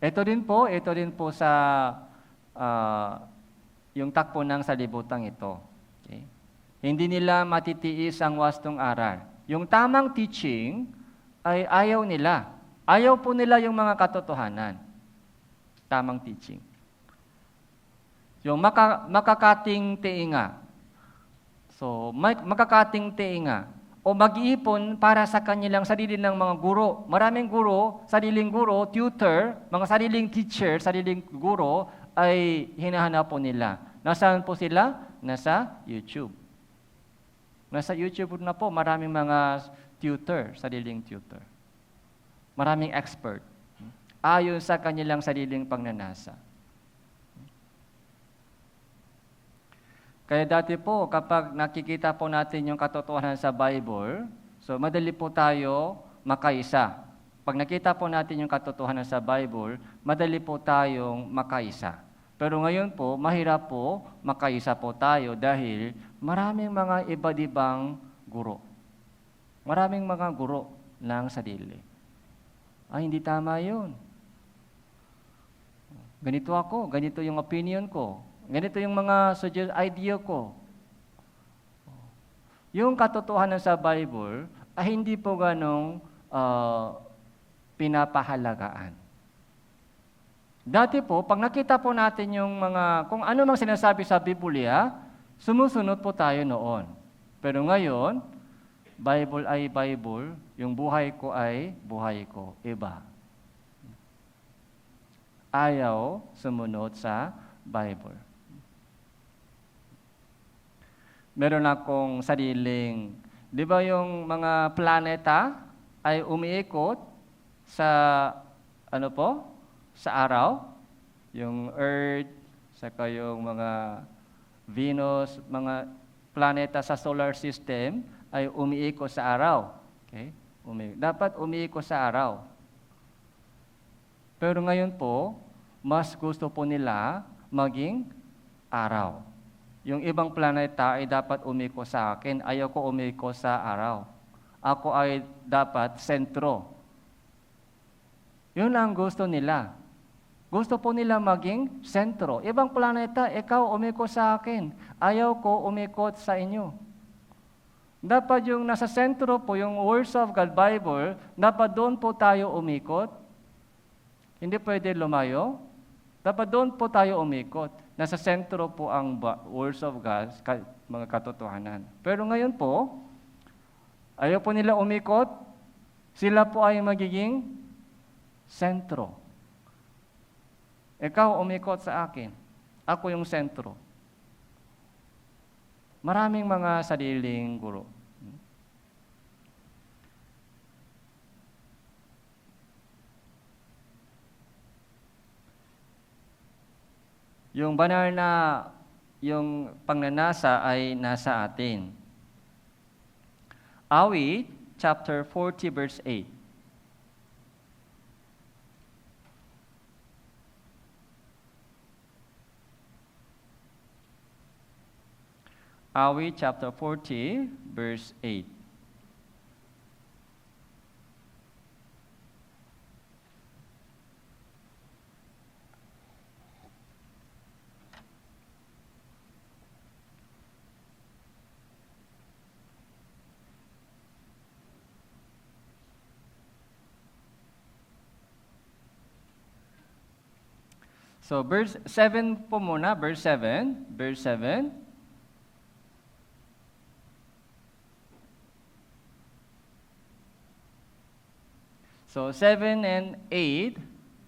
A: ito din po sa yung takbo ng salibutang ito. Okay? Hindi nila matitiis ang wastong aral. Yung tamang teaching ay ayaw nila. Ayaw po nila yung mga katotohanan. Tamang teaching. Yung makakating teinga. So, makakating teinga. O mag-iipon para sa kanilang sarili ng mga guro. Maraming guro, sariling guro, tutor, mga sariling teacher, sariling guro, ay hinahanap po nila. Nasaan po sila? Nasa YouTube. Nasa YouTube na po, maraming mga tutor, sariling tutor. Maraming expert. Ayon sa kanilang sariling pagnanasa. Kaya dati po, kapag nakikita po natin yung katotohanan sa Bible, so madali po tayo makaisa. Pag nakita po natin yung katotohanan sa Bible, madali po tayong makaisa. Pero ngayon po, mahirap po makaisa po tayo dahil maraming mga iba't-ibang guro. Maraming mga guro ng sarili. Ay, hindi tama yun. Ganito ako, ganito yung opinion ko. Ganito yung mga idea ko. Yung katotohanan sa Bible ay hindi po ganong pinapahalagaan. Dati po, pag nakita po natin yung kung ano mang sinasabi sa Biblia, sumusunod po tayo noon. Pero ngayon, Bible ay Bible, yung buhay ko ay buhay ko. Iba. Ayaw sumunod sa Bible. Meron akong sariling, di ba yung mga planeta ay umiikot sa, sa araw? Yung Earth, saka yung mga Venus, mga planeta sa solar system ay umiikot sa araw. Okay? Dapat umiikot sa araw. Pero ngayon po, mas gusto po nila maging araw. Yung ibang planeta ay dapat umiko sa akin. Ayaw ko umiko sa araw. Ako ay dapat sentro. Yun ang gusto nila. Gusto po nila maging sentro. Ibang planeta, ikaw umiko sa akin. Ayaw ko umikot sa inyo. Dapat yung nasa sentro po, yung words of God, Bible, dapat doon po tayo umikot. Hindi pwede lumayo. Dapat doon po tayo umikot. Nasa sentro po ang words of God, mga katotohanan. Pero ngayon po, ayaw po nila umikot, sila po ay magiging sentro. Ikaw umikot sa akin, ako yung sentro. Maraming mga sariling guro. Yung banal na, yung pagnanasa ay nasa atin. Awit, chapter 40, verse 8. Awit, chapter 40, verse 8. So, verse 7 po muna, verse 7. Verse 7. So, 7 and 8.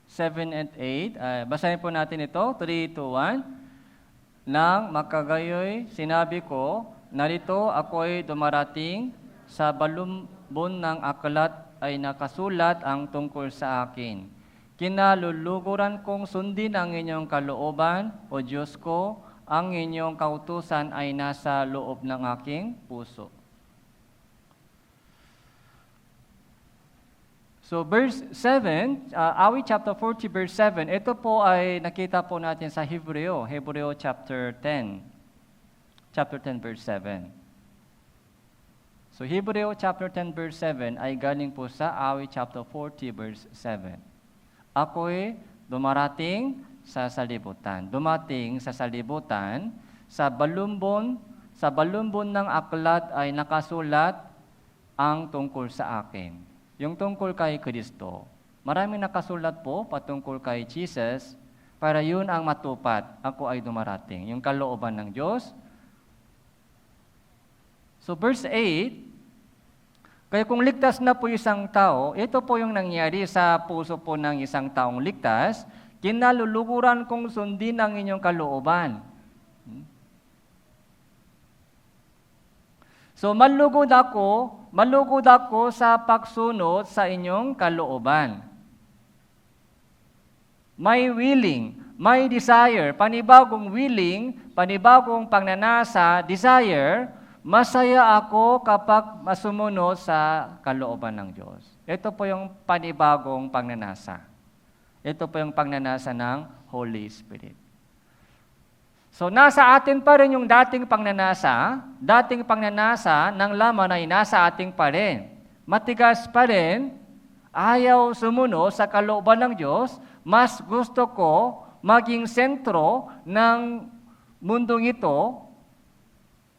A: 7 and 8. Basahin po natin ito. 3, 2, 1. Nang makagayoy, sinabi ko, narito ako'y dumarating, sa balumbon ng aklat ay nakasulat ang tungkol sa akin. Kinaluluguran kong sundin ang inyong kalooban, O Diyos ko, ang inyong kautusan ay nasa loob ng aking puso. So verse 7, Awit chapter 40 verse 7, ito po ay nakita po natin sa Hebreo chapter 10. Chapter 10 verse 7. So Hebreo chapter 10 verse 7 ay galing po sa Awit chapter 40 verse 7. Ako'y dumarating sa salibutan. Dumating sa salibutan, sa balumbon ng aklat ay nakasulat ang tungkol sa akin. Yung tungkol kay Kristo. Maraming nakasulat po patungkol kay Jesus para yun ang matupad. Ako ay dumarating. Yung kalooban ng Diyos. So verse 8, kaya kung ligtas na po isang tao, ito po yung nangyari sa puso po ng isang taong ligtas, kinaluluguran kong sundin ang inyong kalooban. So malugod ako sa pagsunod sa inyong kalooban. May willing, may desire, panibagong willing, panibagong pagnanasa, desire. Masaya ako kapag masumunod sa kalooban ng Diyos. Ito po yung panibagong pagnanasa. Ito po yung pagnanasa ng Holy Spirit. So nasa atin pa rin yung dating pagnanasa ng laman ay nasa ating pa rin. Matigas pa rin, ayaw sumunod sa kalooban ng Diyos, mas gusto ko maging sentro ng mundong ito.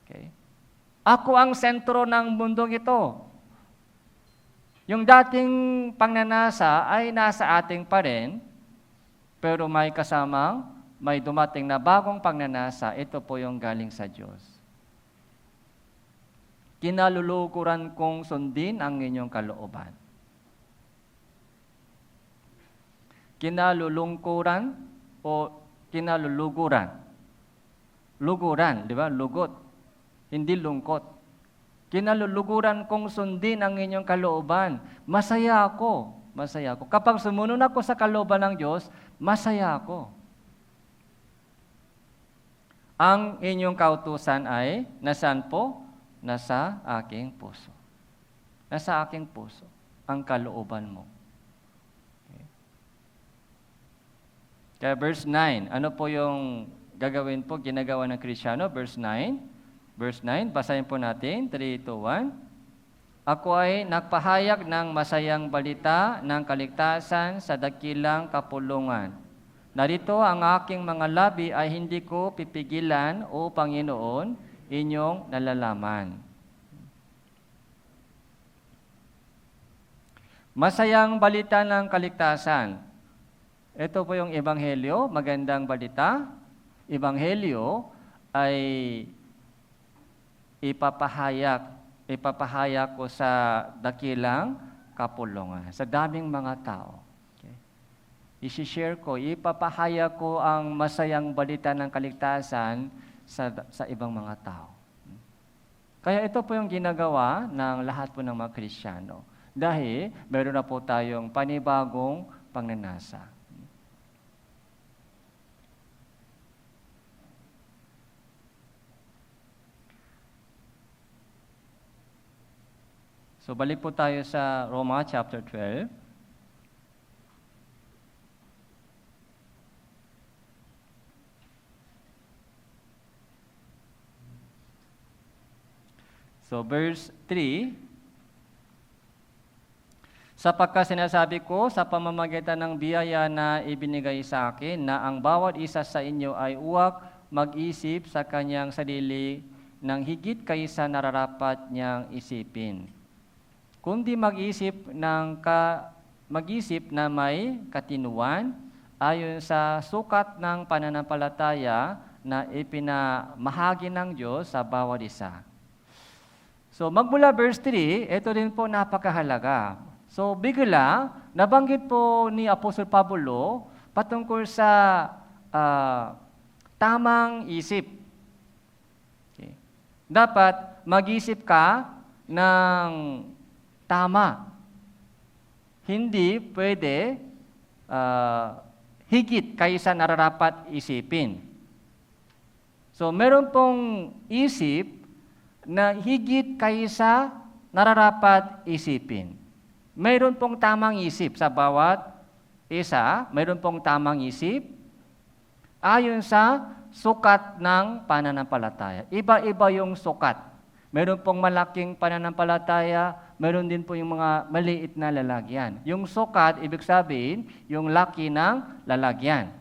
A: Okay? Ako ang sentro ng mundong ito. Yung dating pagnanasa ay nasa ating pa rin, pero may dumating na bagong pagnanasa, ito po yung galing sa Diyos. Kinalulukuran kong sundin ang inyong kalooban. Kinalulungkuran o kinaluluguran. Luguran, di ba? Lugot. Hindi lungkot. Kinaluluguran kong sundin ang inyong kalooban. Masaya ako. Kapag sumunod ako sa kalooban ng Diyos, masaya ako. Ang inyong kautusan ay, nasaan po? Nasa aking puso. Nasa aking puso. Ang kalooban mo. Okay. Kaya verse 9, ano po yung gagawin po, ginagawa ng Kristiyano? Verse 9, basahin po natin, 3, 2, 1. Ako ay nagpahayag ng masayang balita ng kaligtasan sa dakilang kapulungan. Narito ang aking mga labi ay hindi ko pipigilan, O Panginoon, inyong nalalaman. Masayang balita ng kaligtasan. Ito po yung Ebanghelyo, magandang balita. Ebanghelyo ay ipapahayag ko sa dakilang kapulungan, sa daming mga tao. Okay? I-share ko, ipapahayag ko ang masayang balita ng kaligtasan sa ibang mga tao. Kaya ito po yung ginagawa ng lahat po ng mga Kristiyano. Dahil meron na po tayong panibagong pagnanasa. So balik po tayo sa Roma chapter 12. So verse 3, sapagkat sinasabi ko sa pamamagitan ng biyaya na ibinigay sa akin na ang bawat isa sa inyo ay huwag mag-isip sa kanyang sarili ng higit kaysa nararapat niyang isipin, kundi mag-isip na may katinuan ayon sa sukat ng pananampalataya na ipinamahagi ng Diyos sa bawat isa. So magmula verse 3, ito rin po napakahalaga. So bigla, nabanggit po ni Apostol Pablo patungkol sa tamang isip. Okay. Dapat mag-isip ka ng tama. Hindi pwede higit kaysa nararapat isipin. So meron pong isip na higit kaysa nararapat isipin. Mayroon pong tamang isip sa bawat isa, mayroon pong tamang isip ayon sa sukat ng pananampalataya. Iba-iba yung sukat. Mayroon pong malaking pananampalataya, mayroon din po yung mga maliit na lalagyan. Yung sukat, ibig sabihin, yung laki ng lalagyan.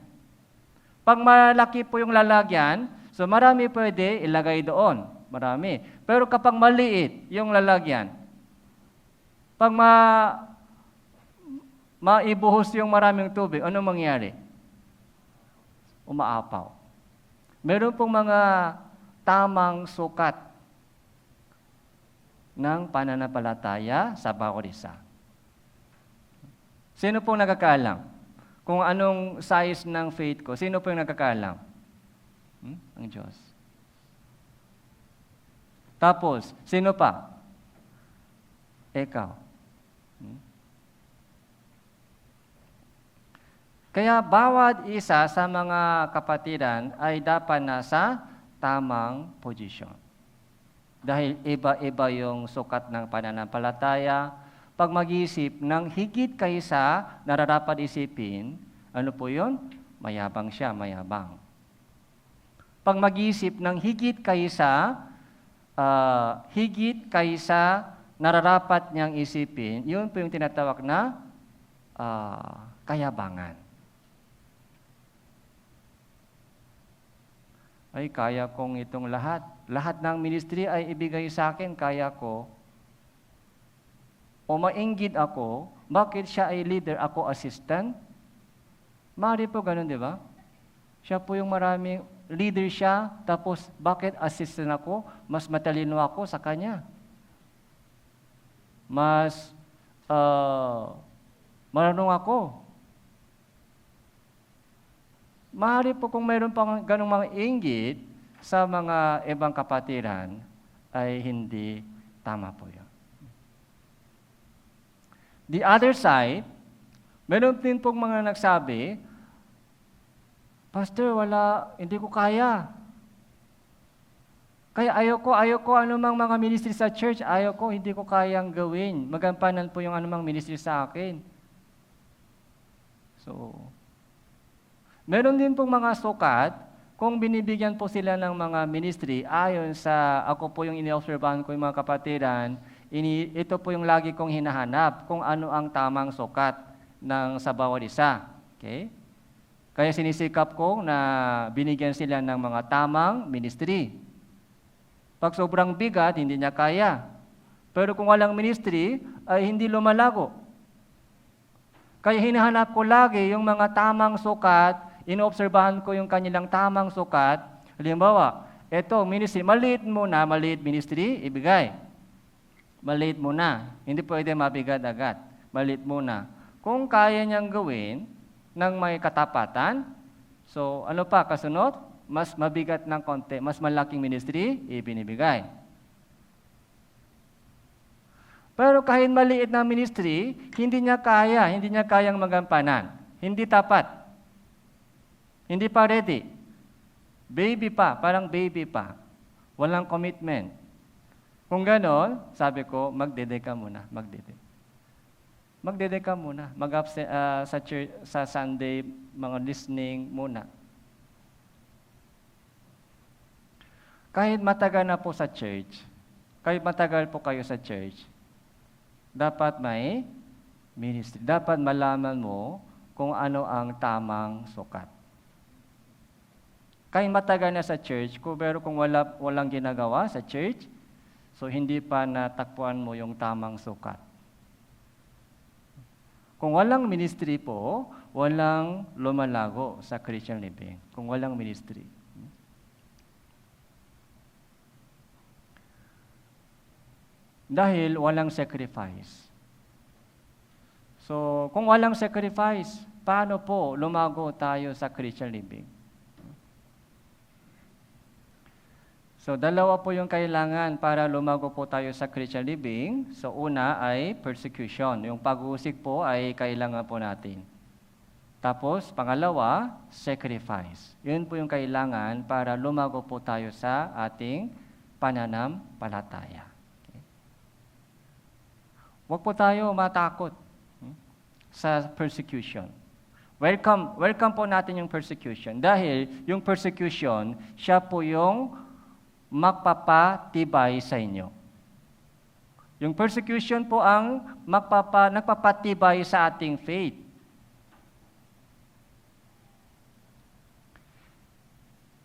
A: Pag malaki po yung lalagyan, so marami pwede ilagay doon. Marami. Pero kapag maliit yung lalagyan, pag maibuhos yung maraming tubig, ano mangyari? Umaapaw. Meron pong mga tamang sukat ng pananampalataya sa bawat isa. Sino pong nagkakaalam? Kung anong size ng faith ko, sino pong nagkakaalam? Ang Diyos. Tapos, sino pa? Ikaw. Kaya bawat isa sa mga kapatiran ay dapat nasa tamang posisyon. Dahil iba-iba yung sukat ng pananampalataya, pag mag-isip ng higit kaysa nararapat isipin, ano po yun? Mayabang siya, mayabang. Pag mag-isip ng higit kaysa nararapat niyang isipin, yun po yung tinatawag na kayabangan. Ay, kaya kong itong lahat. Lahat ng ministry ay ibigay sa akin, kaya ko. O mainggit ako, bakit siya ay leader, ako assistant? Maaari po ganun, di ba? Siya po yung maraming leader siya, tapos bakit assistant ako? Mas matalino ako sa kanya. Mas marunong ako. Maaari po kung mayroon pang ganong mga inggit sa mga ibang kapatiran, ay hindi tama po yun. The other side, meron din pong mga nagsabi, Pastor, hindi ko kaya. Kaya ayoko anumang mga ministry sa church, hindi ko kayang gawin. Magampanan po yung anumang ministry sa akin. So, meron din pong mga sukat, kung binibigyan po sila ng mga ministry, ayon sa, ako po yung iniobserbahan ko yung mga kapatiran, ito po yung lagi kong hinahanap, kung ano ang tamang sukat sa bawat isa. Okay? Kaya sinisikap ko na binigyan sila ng mga tamang ministry. Pag sobrang bigat, hindi niya kaya. Pero kung walang ministry, ay hindi lumalago. Kaya hinahanap ko lagi yung mga tamang sukat, inoobserbahan ko yung kanilang tamang sukat. Halimbawa, ministry, maliit ministry, ibigay. Maliit muna. Hindi pwede mabigat agad. Maliit muna. Kung kaya niyang gawin ng may katapatan, so ano pa, kasunod? Mas mabigat ng konti, mas malaking ministry, ibinibigay. Pero kahit maliit na ministry, hindi niya kayang magampanan. Hindi tapat. Hindi pa ready. Baby pa, parang baby pa. Walang commitment. Kung ganon, sabi ko, magdede ka muna, magdede. Magdede ka muna, sa church, sa Sunday, mga listening muna. Kahit matagal na po sa church, kahit matagal po kayo sa church, dapat may ministry. Dapat malaman mo kung ano ang tamang sukat. Kahit matagal na sa church, pero kung walang ginagawa sa church, so hindi pa natakpuan mo yung tamang sukat. Kung walang ministry po, walang lumalago sa Christian living. Kung walang ministry. Dahil walang sacrifice. So, kung walang sacrifice, paano po lumago tayo sa Christian living? So, dalawa po yung kailangan para lumago po tayo sa Christian living. So, una ay persecution. Yung pag-uusig po ay kailangan po natin. Tapos, pangalawa, sacrifice. Yun po yung kailangan para lumago po tayo sa ating pananampalataya. Okay. Huwag po tayo matakot sa persecution. Welcome po natin yung persecution. Dahil yung persecution, siya po yung magpapatibay sa inyo. Yung persecution po ang nagpapatibay sa ating faith.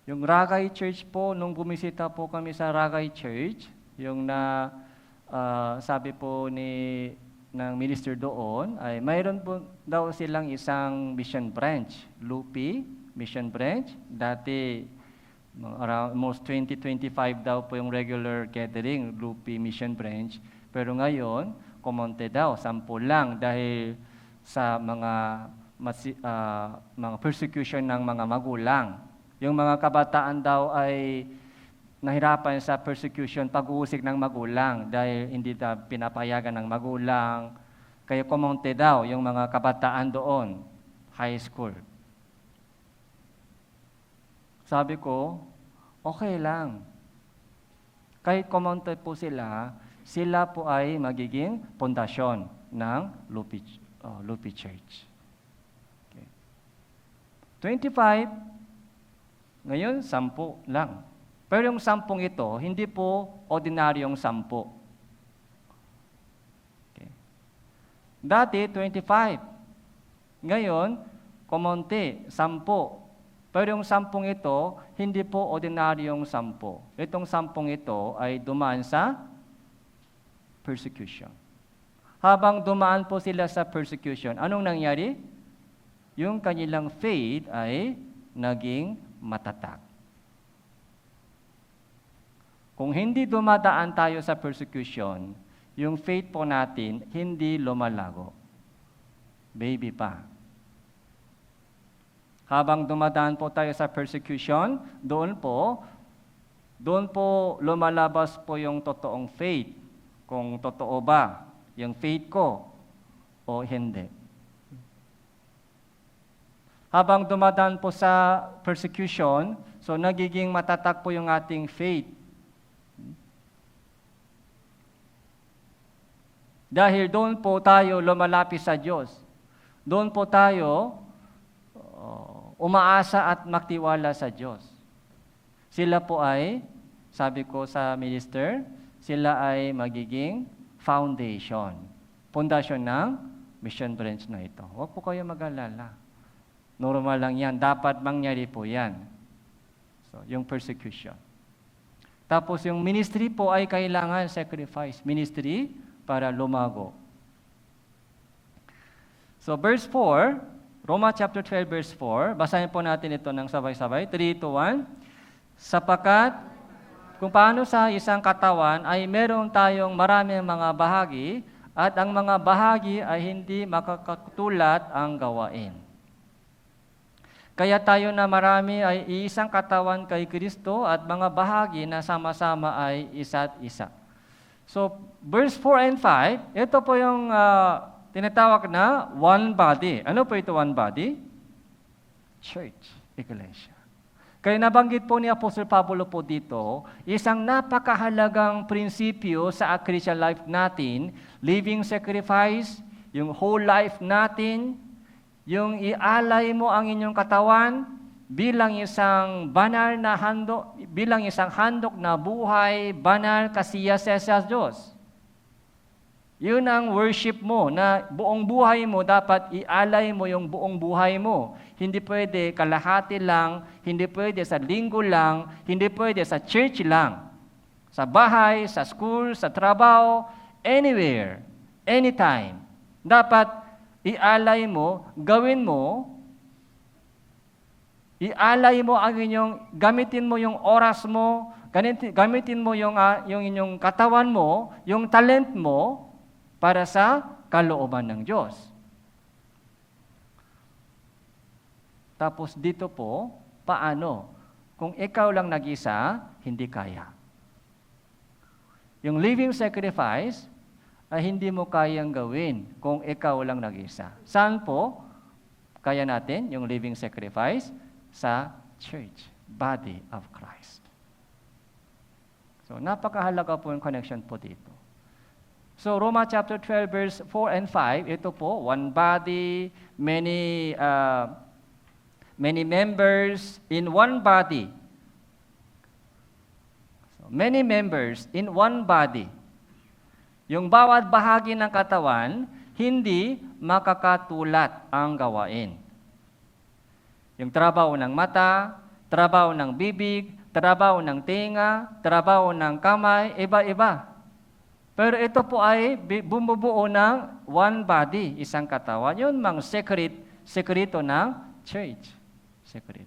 A: Yung Ragay Church po, nung bumisita po kami sa Ragay Church, yung sabi po ng minister doon, ay mayroon po daw silang isang mission branch, Lupi Mission Branch. Dati, almost 20-25 daw po yung regular gathering, Lupi Mission Branch. Pero ngayon, kumonte daw, 10 lang dahil sa mga persecution ng mga magulang. Yung mga kabataan daw ay nahirapan sa persecution, pag-uusig ng magulang dahil hindi daw pinapayagan ng magulang. Kaya kumonte daw yung mga kabataan doon, high school. Sabi ko, okay lang. Kahit kumonte po sila po ay magiging pundasyon ng Lupi Church. Okay. 25, ngayon 10 lang. Pero yung 10 ito, hindi po ordinaryong 10. Okay. Dati, 25. Ngayon, kumonte, 10. Pero yung 10 ito, hindi po ordinaryong 10. Itong 10 ito ay dumaan sa persecution. Habang dumaan po sila sa persecution, anong nangyari? Yung kanilang faith ay naging matatag. Kung hindi dumadaan tayo sa persecution, yung faith po natin hindi lumalago. Baby pa. Habang dumadaan po tayo sa persecution, doon po lumalabas po yung totoong faith. Kung totoo ba yung faith ko o hindi. Habang dumadaan po sa persecution, so nagiging matatag po yung ating faith. Dahil doon po tayo lumalapit sa Diyos. Doon po tayo umaasa at magtiwala sa Diyos. Sila po ay, sabi ko sa minister, sila ay magiging foundation, pundasyon ng mission branch na ito. Huwag po kayo mag-alala. Normal lang yan. Dapat mangyari po yan. So, yung persecution. Tapos yung ministry po ay kailangan sacrifice. Ministry para lumago. So verse 4, Romans chapter 12 verse 4, basahin po natin ito ng sabay-sabay. 3, 2, 1. Sapagkat kung paano sa isang katawan ay meron tayong maraming mga bahagi at ang mga bahagi ay hindi makakatulad ang gawain. Kaya tayo na marami ay isang katawan kay Kristo at mga bahagi na sama-sama ay isa't isa. So, verse 4 and 5, ito po yung tinatawag na one body. Ano po ito one body? Church, iglesia. Kaya nabanggit po ni Apostle Pablo po dito, isang napakahalagang prinsipyo sa Christian life natin, living sacrifice, yung whole life natin, yung ialay mo ang inyong katawan bilang isang banal na handog, bilang isang handog na buhay, banal, kasiyas sa Diyos. Yun ang worship mo, na buong buhay mo, dapat ialay mo yung buong buhay mo. Hindi pwede kalahati lang, hindi pwede sa linggo lang, hindi pwede sa church lang. Sa bahay, sa school, sa trabaho, anywhere, anytime. Dapat ialay mo, gawin mo, ialay mo ang inyong, gamitin mo yung oras mo, gamitin mo yung inyong katawan mo, yung talent mo, para sa kalooban ng Diyos. Tapos dito po, paano? Kung ikaw lang nag-isa, hindi kaya. Yung living sacrifice ay hindi mo kayang gawin kung ikaw lang nag-isa. Saan po kaya natin yung living sacrifice? Sa church, body of Christ. So napakahalaga po yung connection po dito. So, Roma chapter 12, verse 4 and 5, ito po, one body, many members in one body. So, many members in one body. Yung bawat bahagi ng katawan, hindi makakatulad ang gawain. Yung trabaho ng mata, trabaho ng bibig, trabaho ng tenga, trabaho ng kamay, iba-iba. Pero ito po ay bumubuo ng one body, isang katawan. Yun mang sekreto ng church. Secret.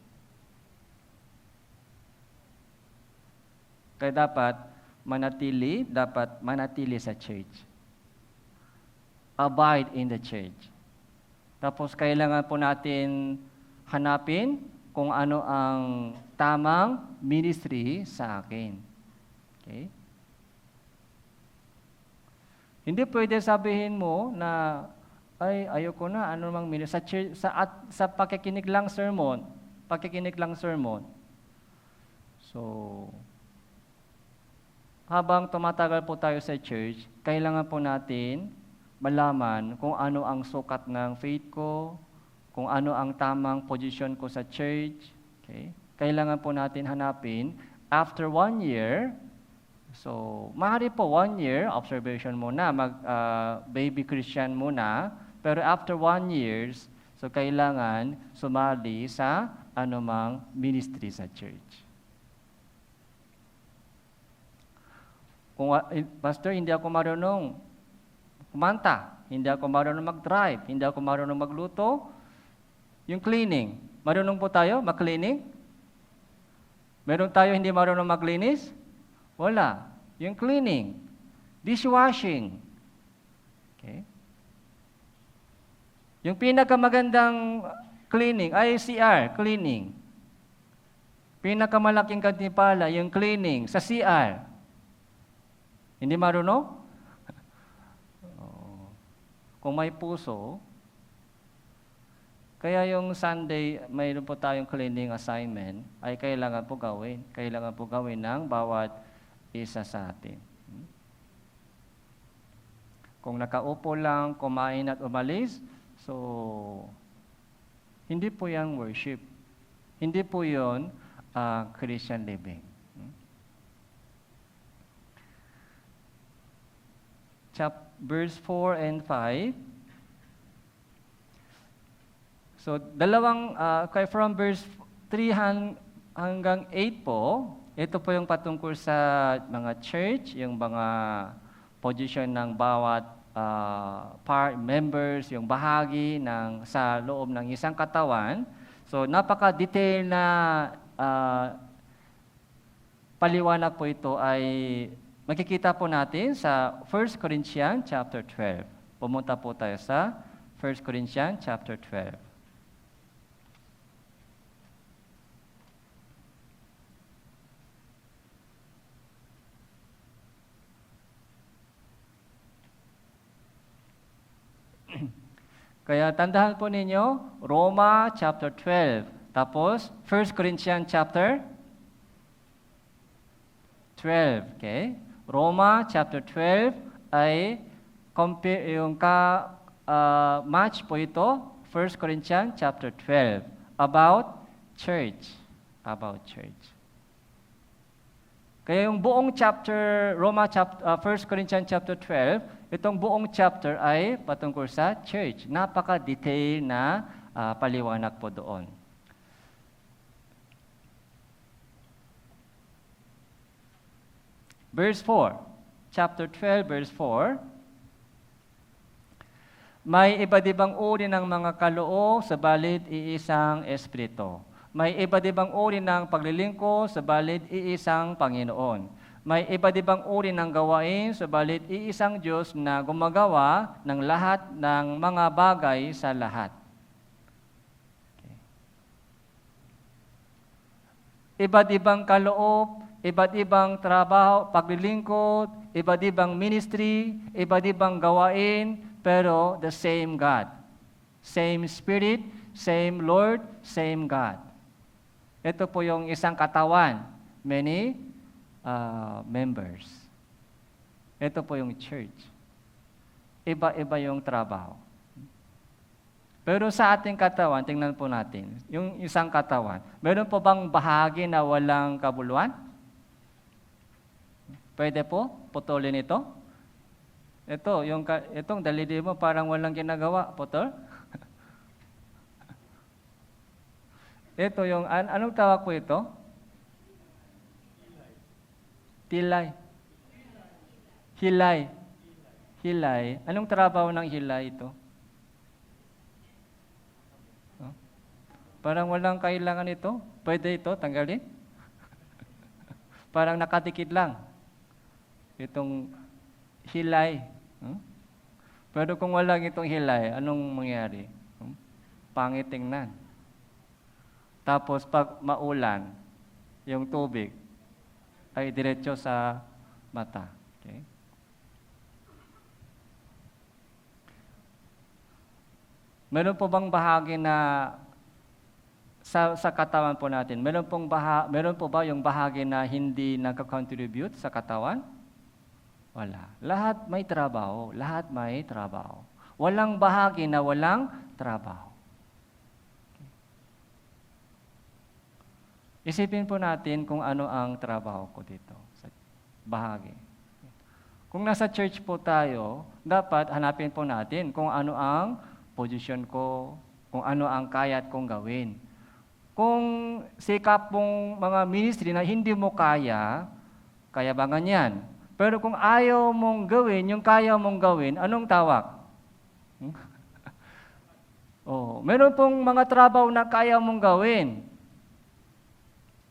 A: Kaya dapat manatili sa church. Abide in the church. Tapos kailangan po natin hanapin kung ano ang tamang ministry sa akin. Okay? Hindi pwede sabihin mo na, ay, ayoko na, ano mang ministry. Sa pakikinig lang sermon. So, habang tumatagal po tayo sa church, kailangan po natin malaman kung ano ang sukat ng faith ko, kung ano ang tamang posisyon ko sa church. Okay? Kailangan po natin hanapin, after 1 year, so, maaari po 1 year, observation muna, baby Christian muna, pero after 1 years, so kailangan sumali sa anumang ministry sa church. Kung, Pastor, hindi ako marunong kumanta, hindi ako marunong mag-drive, hindi ako marunong magluto, yung cleaning, marunong po tayo mag-cleaning? Meron tayo hindi marunong maglinis? Wala. Yung cleaning, dishwashing. Okay? Yung pinakamagandang cleaning ay CR, cleaning. Pinakamalaking kantipala, yung cleaning sa CR. Hindi marunong? Kung may puso, kaya yung Sunday, mayroon po tayong cleaning assignment, ay kailangan po gawin. Kailangan po gawin ng bawat isa sa atin. Kung nakaupo lang, kumain at umalis, so, hindi po yan worship. Hindi po yun Christian living. Verse 4 and 5. So, from verse 3 hanggang 8 po, ito po yung patungkol sa mga church, yung mga position ng bawat members, yung bahagi sa loob ng isang katawan. So, napaka-detail na paliwanag po ito ay makikita po natin sa 1 Corinthians chapter 12. Pumunta po tayo sa 1 Corinthians chapter 12. Kaya tandaan po ninyo, Roma chapter 12. Tapos, 1 Corinthians chapter 12. Okay? Roma chapter 12 ay match po ito, 1 Corinthians chapter 12. About church. About church. Kaya yung buong chapter, 1 Corinthians chapter 12, itong buong chapter ay patungkol sa church. Napaka-detail na paliwanag po doon. Verse 4, chapter 12, verse 4, may iba't ibang uri ng mga kaloob, sabalit iisang Espiritu. May iba't ibang uri ng paglilingkod, sabalit iisang Panginoon. May iba't ibang uri ng gawain, sabalit iisang Diyos na gumagawa ng lahat ng mga bagay sa lahat. Okay. Iba't ibang kaloob, iba't ibang trabaho, paglilingkod, iba't ibang ministry, iba't ibang gawain, pero the same God. Same Spirit, same Lord, same God. Ito po yung isang katawan, many members. Ito po yung church. Iba-iba yung trabaho. Pero sa ating katawan, tingnan po natin, yung isang katawan, meron po bang bahagi na walang kabuluhan? Pwede po putulin ito? Itong daliri mo parang walang ginagawa, putol? Ito yung, anong tawag po ito? Tilay. Hilay. Hilay. Anong trabaho ng hilay ito? Parang walang kailangan ito. Pwede ito, tanggalin? Parang nakatikid lang. Itong hilay. Pero kung walang itong hilay, anong mangyari? Pangit tingnan. Tapos pag maulan, yung tubig ay diretso sa mata. Okay? Meron po bang bahagi na sa katawan po natin, meron po ba yung bahagi na hindi nagka-contribute sa katawan? Wala. Lahat may trabaho. Lahat may trabaho. Walang bahagi na walang trabaho. Isipin po natin kung ano ang trabaho ko dito sa bahagi. Kung nasa church po tayo, dapat hanapin po natin kung ano ang posisyon ko, kung ano ang kaya kong gawin. Kung sikap pong mga ministry na hindi mo kaya ba ganyan? Pero kung ayaw mong gawin, yung kaya mong gawin, anong tawag? Meron pong mga trabaho na kaya mong gawin.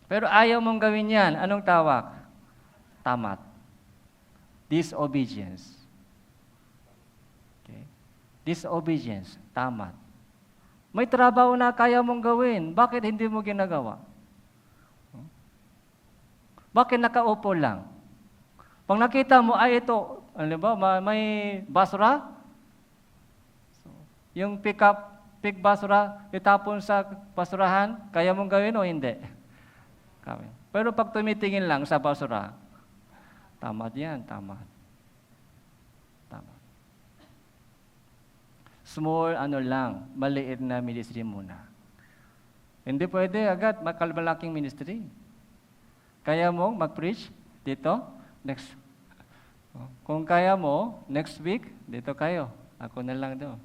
A: Pero ayaw mong gawin yan, anong tawag? Tamat. Disobedience. Okay? Disobedience, tamat. May trabaho na kaya mong gawin, bakit hindi mo ginagawa? Bakit nakaupo lang? Pag nakita mo, ay ito, ano ba, may basura? Yung pick basura, itapon sa basurahan, kaya mong gawin o hindi? Pero pag tumitingin lang sa basura, tamad yan, tamad. Tamad. Small, maliit na ministry muna. Hindi pwede agad malaking ministry. Kaya mo mag-preach dito, next. Kung kaya mo, next week, dito kayo. Ako na lang doon.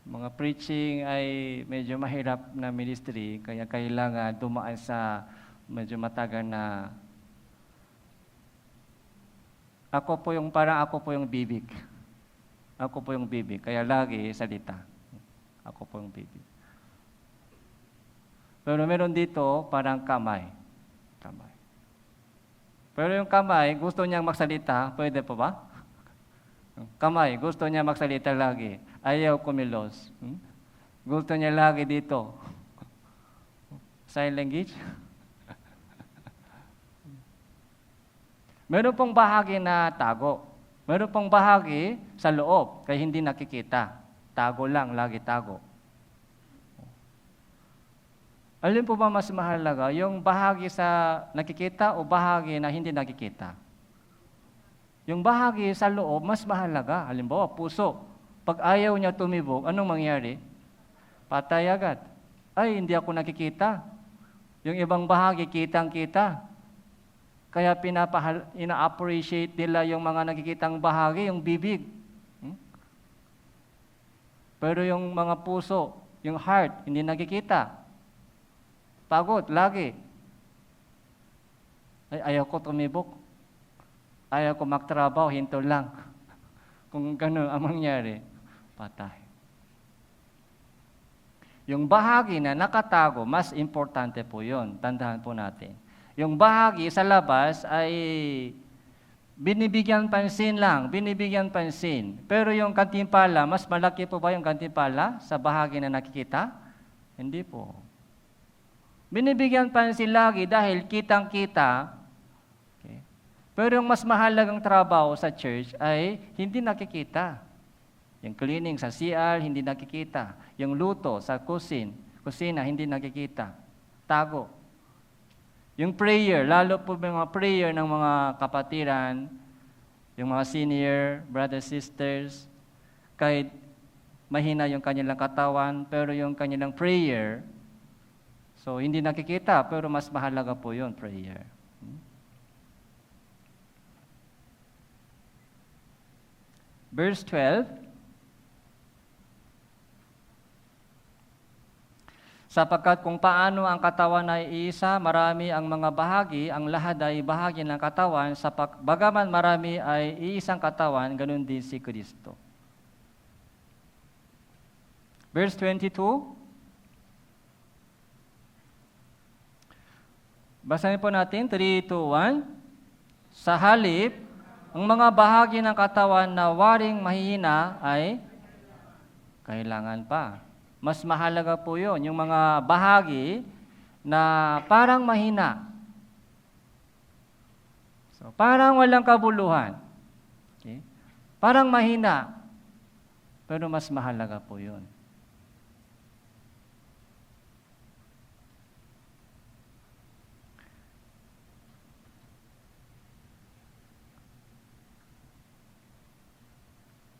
A: Mga preaching ay medyo mahirap na ministry, kaya kailangan dumaan sa medyo matagal na. Ako po yung bibig. Ako po yung bibig, kaya lagi salita. Ako po yung bibig. Pero meron dito parang kamay. Kamay. Pero yung kamay, gusto niyang magsalita, pwede po ba? Kamay, gusto niya magsalita lagi. Ayaw kumilos. Gusto niya lagi dito. Sign language. Meron pong bahagi na tago. Meron pong bahagi sa loob, kaya hindi nakikita. Tago lang, lagi tago. Alin po ba mas mahalaga? Yung bahagi sa nakikita o bahagi na hindi nakikita? Yung bahagi sa loob, mas mahalaga. Halimbawa, puso. Pag ayaw niya tumibok, anong mangyari? Patay agad. Ay, hindi ako nakikita. Yung ibang bahagi, kitang-kita. Kaya ina-appreciate nila yung mga nakikitang bahagi, yung bibig. Pero yung mga puso, yung heart, hindi nakikita. Pagod, lagi. Ay, ayaw ko tumibok. Ayaw ko magtrabaho, hinto lang. Kung gano'n ang mangyari, patay. Yung bahagi na nakatago, mas importante po yun. Tandaan po natin. Yung bahagi sa labas ay binibigyan pansin lang, binibigyan pansin. Pero yung kantimpala, mas malaki po ba yung kantimpala sa bahagi na nakikita? Hindi po. Binibigyan pansin lagi dahil kitang-kita. Okay. Pero yung mas mahalagang trabaho sa church ay hindi nakikita. Yung cleaning sa CR, hindi nakikita. Yung luto sa kusina, hindi nakikita. Tago. Yung prayer, lalo po yung mga prayer ng mga kapatiran, yung mga senior, brothers, sisters, kahit mahina yung kanilang katawan, pero yung kanilang prayer, so hindi nakikita, pero mas mahalaga po yun, prayer. Verse 12, sapagkat kung paano ang katawan ay iisa, marami ang mga bahagi, ang lahat ay bahagi ng katawan, bagaman marami ay iisang katawan, ganun din si Kristo. Verse 22, basahin po natin, 3, 2, 1. Sa halip, ang mga bahagi ng katawan na waring mahihina ay kailangan pa. Mas mahalaga po yun, yung mga bahagi na parang mahina. So, parang walang kabuluhan. Okay? Parang mahina. Pero mas mahalaga po yun.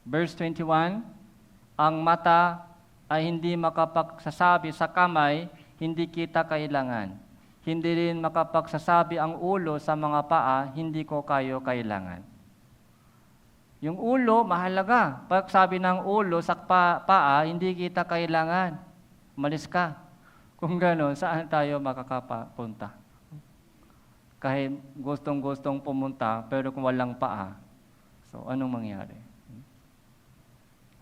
A: Verse 21, ang mata ay hindi makapagsasabi sa kamay, hindi kita kailangan. Hindi rin makapagsasabi ang ulo sa mga paa, hindi ko kayo kailangan. Yung ulo, mahalaga. Pag sabi ng ulo sa paa, hindi kita kailangan. Umalis ka. Kung gano'n, saan tayo makakapunta? Kahit gustong-gustong pumunta, pero kung walang paa, so anong mangyari?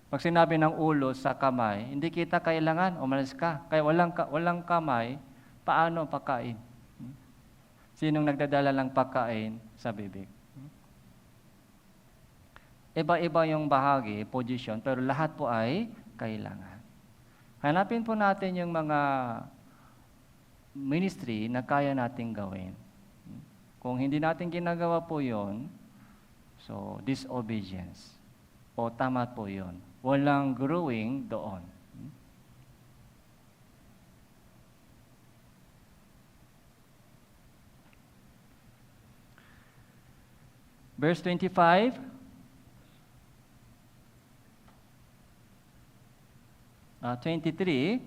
A: Pag sinabi ng ulo sa kamay, hindi kita kailangan, umalis ka. Kaya walang kamay, paano pagkain? Sinong nagdadala ng pagkain sa bibig? Iba-iba yung bahagi, position, pero lahat po ay kailangan. Hanapin po natin yung mga ministry na kaya nating gawin. Kung hindi natin ginagawa po yon, so disobedience. O tama po yon. Walang growing doon. Verse 25, uh, 23,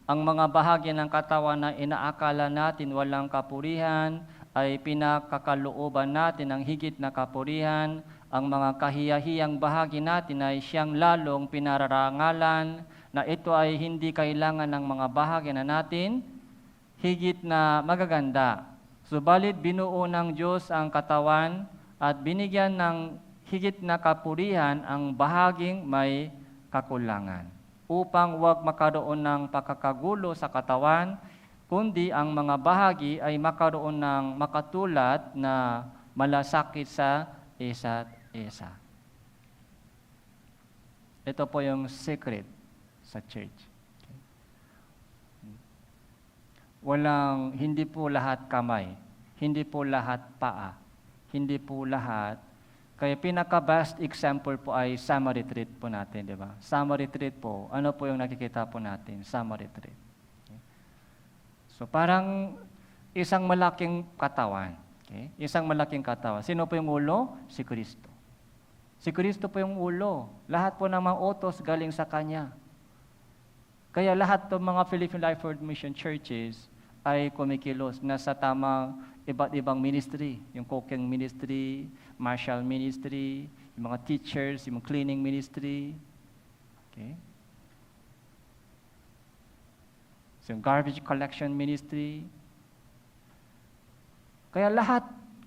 A: ang mga bahagi ng katawan na inaakala natin walang kapurihan ay pinakakalooban natin ng higit na kapurihan. Ang mga kahiyahiyang bahagi natin ay siyang lalong pinararangalan na ito ay hindi kailangan ng mga bahagi na natin higit na magaganda. Subalit binuo ng Diyos ang katawan at binigyan ng higit na kapurihan ang bahaging may kakulangan, upang huwag makaroon ng pakakagulo sa katawan, kundi ang mga bahagi ay makaroon ng makatulad na malasakit sa isa't isa. Ito po yung secret sa church. Hindi po lahat kamay, hindi po lahat paa, hindi po lahat Kaya pinaka-best example po ay summer retreat po natin, di ba? Summer retreat po, ano po yung nakikita po natin? Summer retreat. Okay? So parang isang malaking katawan. Okay? Isang malaking katawan. Sino po yung ulo? Si Kristo. Si Kristo po yung ulo. Lahat po ng mga utos galing sa Kanya. Kaya lahat ng mga Philippine Life Word Mission churches ay kumikilos na sa tamang iba't ibang ministry. Yung cooking ministry, martial ministry, yung mga teachers, yung cleaning ministry. Okay? So, yung garbage collection ministry. Kaya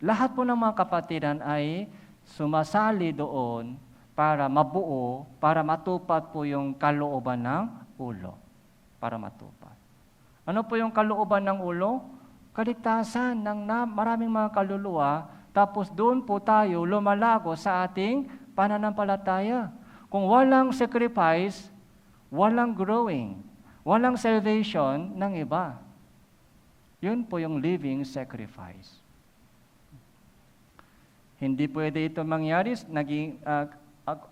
A: lahat po ng mga kapatiran ay sumasali doon para mabuo, para matupad po yung kalooban ng ulo. Para matupad. Ano po yung kalooban ng ulo? Kaligtasan ng maraming mga kaluluwa, tapos doon po tayo lumalago sa ating pananampalataya. Kung walang sacrifice, walang growing, walang salvation ng iba. Yun po yung living sacrifice. Hindi pwede ito mangyari,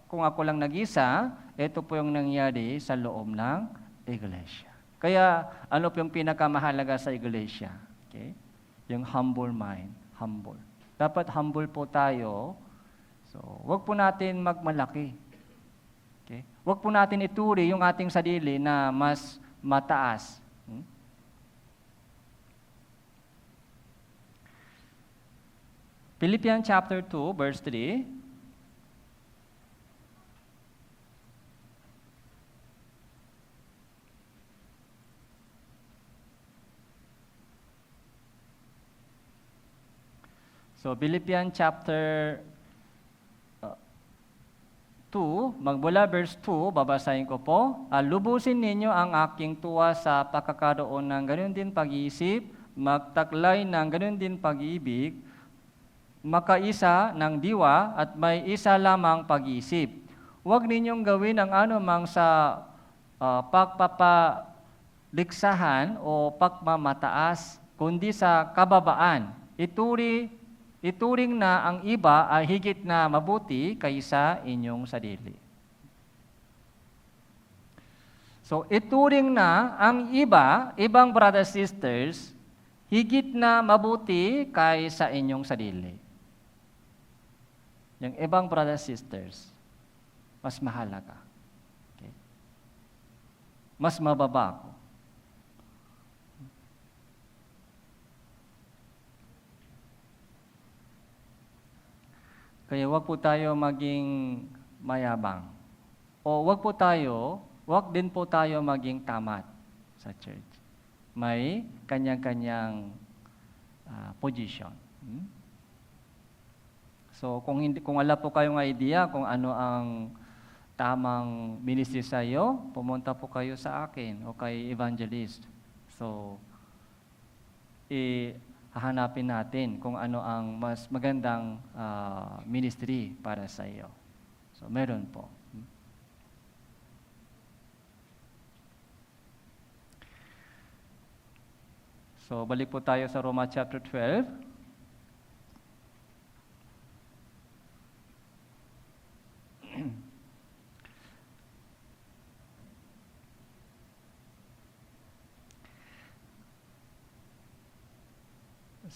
A: kung ako lang nag-isa, ito po yung nangyari sa loob ng iglesia. Kaya, ano po yung pinakamahalaga sa iglesia? Okay? Yung humble mind. Humble. Dapat humble po tayo. So, wag po natin magmalaki. Okay? Wag po natin ituri yung ating sarili na mas mataas. Philippians chapter 2, verse 3. So, Philippians chapter 2, magmula verse 2, babasahin ko po. Lubusin ninyo ang aking tuwa sa pagkakaroon ng ganun din pag-iisip, magtaglay ng ganun din pag-ibig, makaisa ng diwa at may isa lamang pag-iisip. Huwag ninyong gawin ang anumang sa pagpapaliksahan o pagmamataas, kundi sa kababaan. Ituring na ang iba ay higit na mabuti kaysa inyong sarili. So, ituring na ang ibang brothers sisters, higit na mabuti kaysa inyong sarili. Yung ibang brothers sisters, mas mahalaga. Okay? Mas mababa ako. Kaya wag po tayo maging mayabang. O wag din po tayo maging tamat sa church. May kanya-kanyang position. So kung wala po kayong idea kung ano ang tamang ministry sa iyo, pumunta po kayo sa akin o kay evangelist. So hahanapin natin kung ano ang mas magandang ministry para sa iyo. So meron po. So balik po tayo sa Roma chapter 12.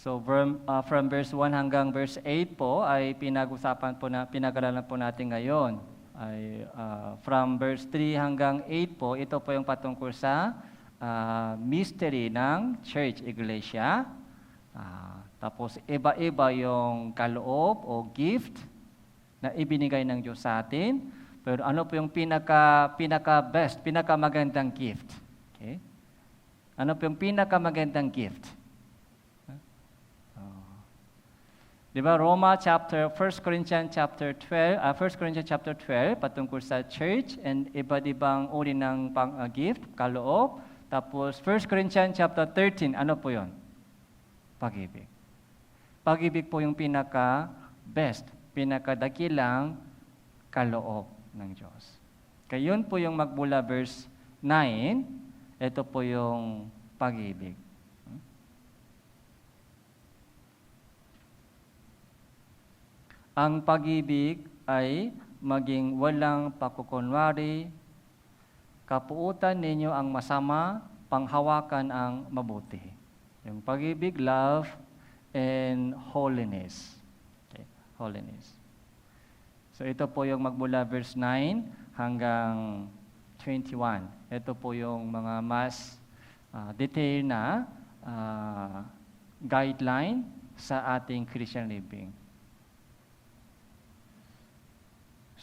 A: So from verse 1 hanggang verse 8 po ay pinag-aralan po natin ngayon. Ay from verse 3 hanggang 8 po, ito po yung patungkol sa mystery ng church iglesia. Tapos iba-iba yung kaloob o gift na ibinigay ng Diyos sa atin. Pero ano po yung pinaka-best, pinakamagandang gift? Okay? Ano po yung pinakamagandang gift? Diba, 1 Corinthians chapter 12, patungkol sa church and iba't ibang uri ng gift, kaloob. Tapos 1 Corinthians chapter 13, ano po yun? Pag-ibig. Pag-ibig po yung pinaka-best, pinakadakilang kaloob ng Diyos. Kaya yun po yung magmula verse 9, ito po yung pag-ibig. Ang pag-ibig ay maging walang pakukunwari, kapuutan ninyo ang masama, panghawakan ang mabuti. Yung pag-ibig, love, and holiness. Okay, holiness. So ito po yung magmula verse 9 hanggang 21. Ito po yung mga mas detail na guideline sa ating Christian living.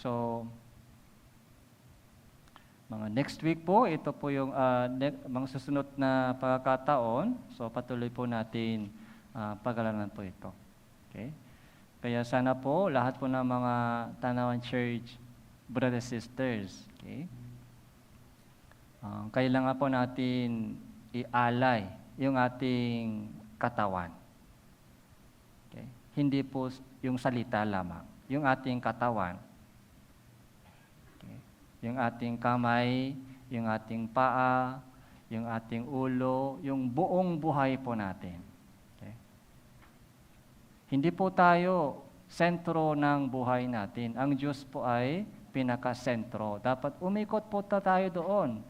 A: So, mga next week po, ito po yung mga susunod na pagkakataon. So, patuloy po natin pag-aralan po ito. Okay? Kaya sana po, lahat po ng mga Tanawan Church brothers and sisters, okay? Kailangan po natin ialay yung ating katawan. Okay? Hindi po yung salita lamang, yung ating katawan. Yung ating kamay, yung ating paa, yung ating ulo, yung buong buhay po natin. Okay? Hindi po tayo sentro ng buhay natin. Ang Diyos po ay pinaka-sentro. Dapat umikot po tayo doon.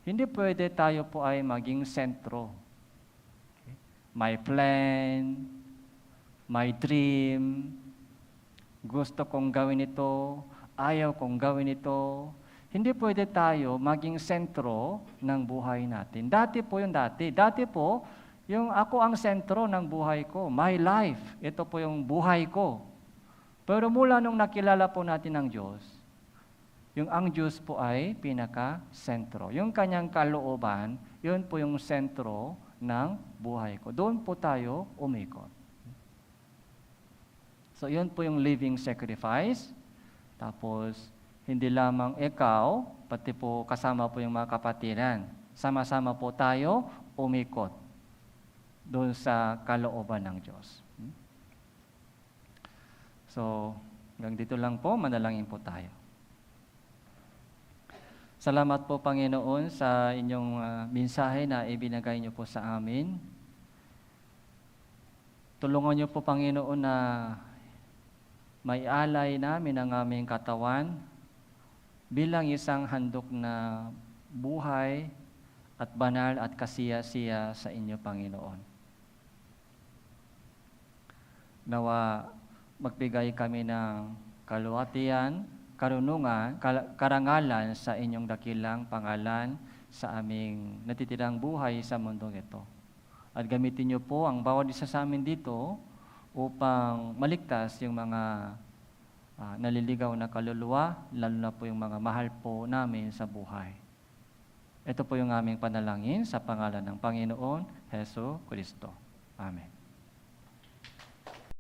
A: Hindi pwede tayo po ay maging sentro. Okay? My plan, my dream, gusto kong gawin ito, ayaw kong gawin ito. Hindi pwede tayo maging sentro ng buhay natin. Dati po yung dati. Dati po, yung ako ang sentro ng buhay ko. My life. Ito po yung buhay ko. Pero mula nung nakilala po natin ang Diyos, yung ang Diyos po ay pinaka-sentro. Yung kanyang kalooban, yun po yung sentro ng buhay ko. Doon po tayo umikot. So yun po yung living sacrifice. Tapos, hindi lamang ikaw, pati po kasama po yung mga kapatiran. Sama-sama po tayo umikot doon sa kalooban ng Diyos. So, hanggang dito lang po, manalangin po tayo. Salamat po, Panginoon, sa inyong mensahe na ibinigay niyo po sa amin. Tulungan niyo po, Panginoon, na may alay namin ang aming katawan bilang isang handog na buhay at banal at kasiya-siya sa inyo, Panginoon. Nawa magbigay kami ng kaluwatian, karunungan, karangalan sa inyong dakilang pangalan sa aming natitirang buhay sa mundong ito. At gamitin niyo po ang bawat isa sa amin dito upang maligtas yung mga naliligaw na kaluluwa, lalo na po yung mga mahal po namin sa buhay. Ito po yung aming panalangin sa pangalan ng Panginoon Hesus Kristo. Amen.